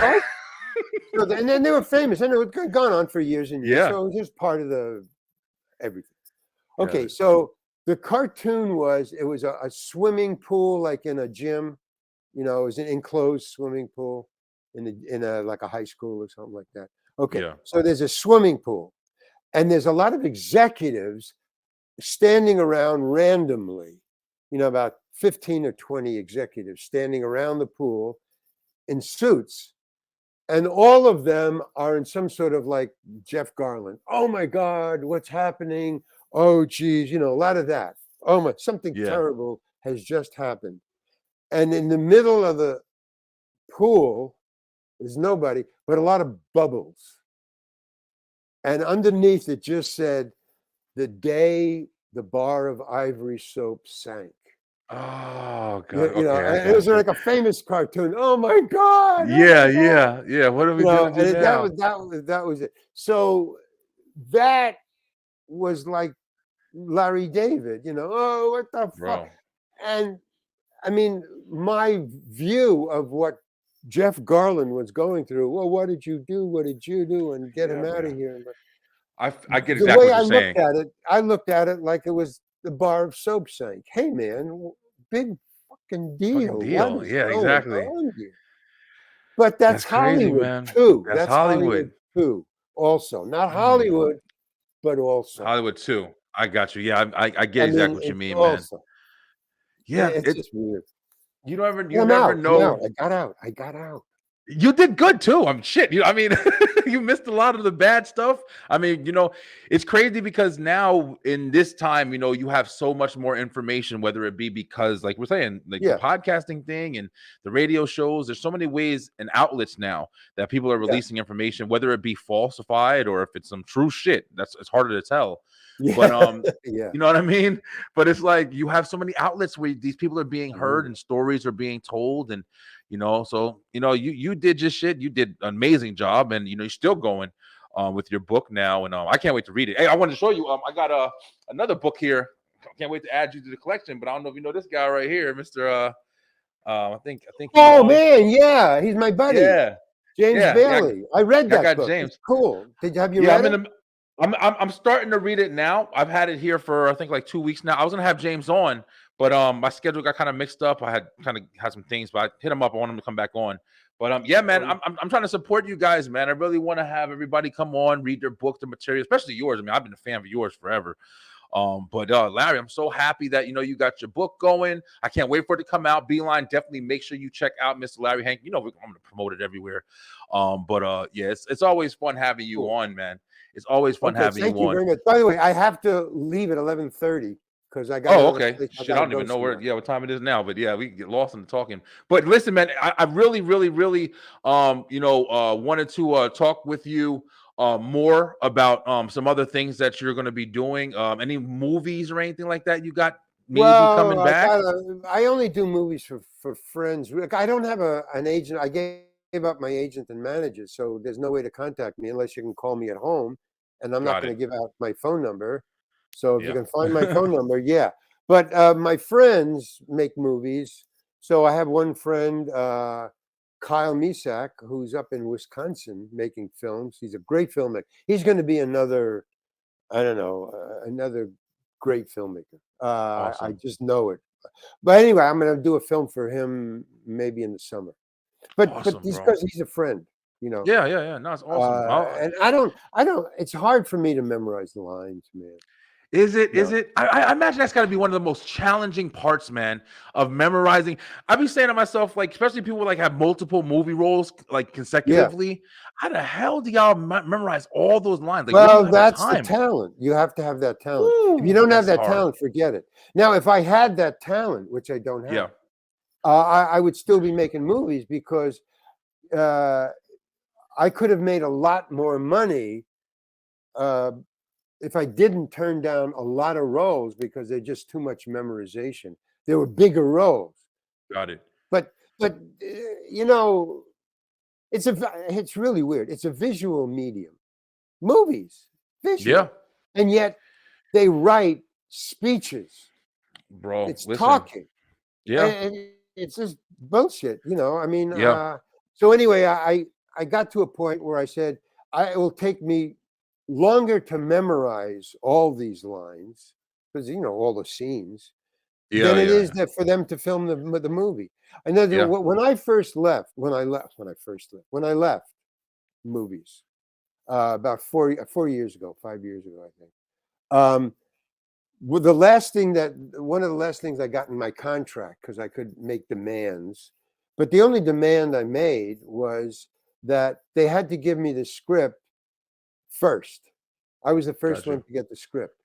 And then they were famous, and it had gone on for years and years. Yeah. So it was just part of the everything. Okay, so the cartoon was a swimming pool, like in a gym. It was an enclosed swimming pool in a like a high school or something like that. Okay, so there's a swimming pool, and there's a lot of executives standing around randomly. About 15 or 20 executives standing around the pool in suits, and all of them are in some sort of like Jeff Garland. Oh my God, what's happening? Oh geez, a lot of that. Oh my, something terrible has just happened. And in the middle of the pool is nobody, but a lot of bubbles. And underneath it just said, the day the bar of ivory soap sank. Oh God! It was like a famous cartoon. Oh my God! Yeah. What are we doing now? That was it. So that was like Larry David. Oh, what the fuck? And I mean, my view of what Jeff Garland was going through. Well, what did you do? What did you do? And get him out of here. I get exactly what you're saying. I looked at it like it was the bar of soap sank. Hey, man, big fucking deal. Yeah, exactly. But that's Hollywood, man. too. That's Hollywood too. Also, not Hollywood, but also Hollywood too. I got you. Yeah, I get exactly what you mean, man. Yeah, it's just weird. You never know. I got out. You did good too. You missed a lot of the bad stuff. It's crazy because now in this time, you have so much more information, whether it be because, like we're saying, the podcasting thing and the radio shows, there's so many ways and outlets now that people are releasing information, whether it be falsified or if it's some true shit. It's harder to tell. But you know what I mean? But it's like you have so many outlets where these people are being heard and stories are being told, and so you did just shit. You did an amazing job, and you're still going with your book now, and I can't wait to read it. Hey, I wanted to show you. I got another book here. I can't wait to add you to the collection, but I don't know if you know this guy right here, Mr. I think. Oh man, yeah, he's my buddy. Yeah, James Bailey. I read that book. James. It's cool. Have you read it? I'm starting to read it now. I've had it here for I think like 2 weeks now. I was gonna have James on, but my schedule got kind of mixed up. I had some things, but I hit him up. I want him to come back on. But yeah, man, I'm trying to support you guys, man. I really want to have everybody come on, read their book, the material, especially yours. I've been a fan of yours forever. But Larry, I'm so happy that you got your book going. I can't wait for it to come out. Beeline, definitely make sure you check out Mr. Larry Hankin. I'm gonna promote it everywhere. But yeah, it's always fun having you on, man. It's always fun having thank you you on. very much. By the way, I have to leave at 11:30 because I got. Oh, okay. Shit, I don't even know what time it is now, but yeah, we can get lost in the talking. But listen, man, I really, really, really, wanted to talk with you more about some other things that you're going to be doing. Any movies or anything like that you got maybe coming back? I only do movies for friends. Look, I don't have an agent. I gave up my agent and manager, so there's no way to contact me unless you can call me at home, and I'm not going to give out my phone number. So if you can find my phone number, yeah. But my friends make movies. So I have one friend, Kyle Misak, who's up in Wisconsin making films. He's a great filmmaker. He's going to be another, I don't know, another great filmmaker. Awesome. I just know it. But anyway, I'm going to do a film for him maybe in the summer. But Awesome, because he's a friend, Yeah. No, it's awesome. And I don't. It's hard for me to memorize the lines, man. Is it? I imagine that's got to be one of the most challenging parts, man, of memorizing. I'd be saying to myself, like, especially people like have multiple movie roles like consecutively. How the hell do y'all memorize all those lines? Like, well, that's the talent. You have to have that talent. If you don't have that talent, forget it. Now, if I had that talent, which I don't have, I would still be making movies because I could have made a lot more money if I didn't turn down a lot of roles because they're just too much memorization. There were bigger roles. Got it. But it's really weird. It's a visual medium. Movies, visual. Yeah. And yet they write speeches. Bro, it's talking. Yeah. And it's just bullshit, I mean, Yeah. So anyway, I got to a point where I said, it will take me longer to memorize all these lines because all the scenes than it is that for them to film the movie. And then when I left movies about 5 years ago, I think. One of the last things I got in my contract because I could make demands, but the only demand I made was that they had to give me the script first. I was the first one to get the script.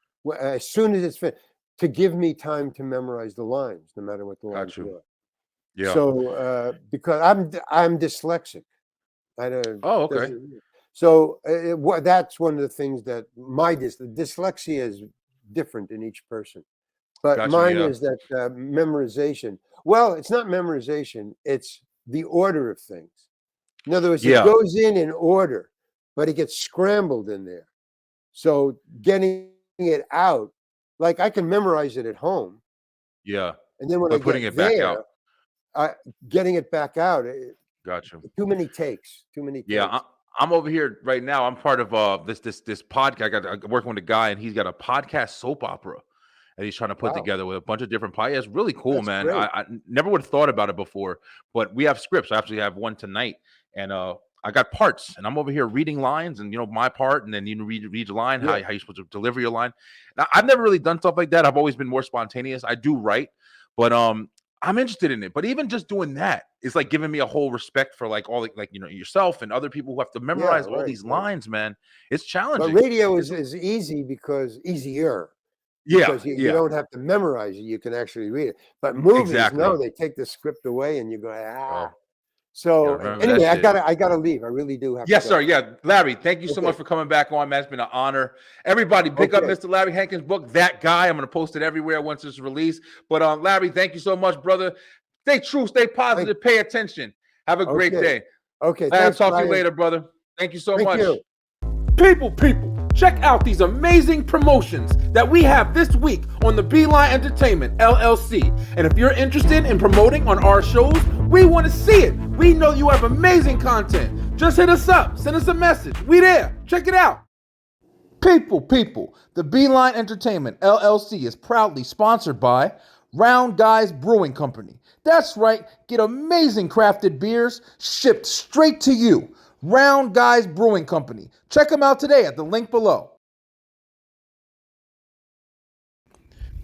As soon as it's finished, to give me time to memorize the lines, no matter what the lines were. Yeah. So because I'm dyslexic. Okay. So that's one of the things that dyslexia is different in each person. But mine is that memorization. Well, it's not memorization. It's the order of things. In other words, it goes in order, but it gets scrambled in there. So getting it out, like I can memorize it at home. Yeah. And then when I putting get it back out, getting it back out. Gotcha. Too many takes. Yeah. I'm over here right now. I'm part of this podcast. I'm working with a guy, and he's got a podcast soap opera that he's trying to put together with a bunch of different podcasts. It's really cool, That's man. great. I never would have thought about it before, but we have scripts. I actually have one tonight, and I got parts, and I'm over here reading lines, and my part, and then you read your line, how you're supposed to deliver your line. Now, I've never really done stuff like that. I've always been more spontaneous. I do write, but I'm interested in it. But even just doing that is like giving me a whole respect for like all yourself and other people who have to memorize all these lines, man. It's challenging. But radio is easy because easier. Because you don't have to memorize it. You can actually read it. But movies, no, they take the script away and you go, Oh. So anyway, I gotta leave. I really do have to. Yes, sir. Yeah. Larry, thank you so much for coming back on, man. It's been an honor. Everybody pick up Mr. Larry Hankin's book, That Guy. I'm going to post it everywhere once it's released. But Larry, thank you so much, brother. Stay true, stay positive, pay attention. Have a great day. Okay. I'll talk to you later, brother. Thank you so much. People, check out these amazing promotions that we have this week on the Beeline Entertainment LLC. And if you're interested in promoting on our shows, we want to see it. We know you have amazing content. Just hit us up, send us a message. We there. Check it out. People, the Beeline Entertainment LLC is proudly sponsored by Round Guys Brewing Company. That's right, get amazing crafted beers shipped straight to you. Round Guys Brewing Company. Check them out today at the link below.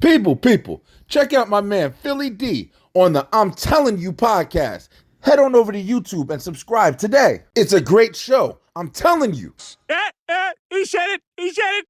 People, check out my man Philly D on the I'm Telling You podcast. Head on over to YouTube and subscribe today. It's a great show. I'm telling you. He said it.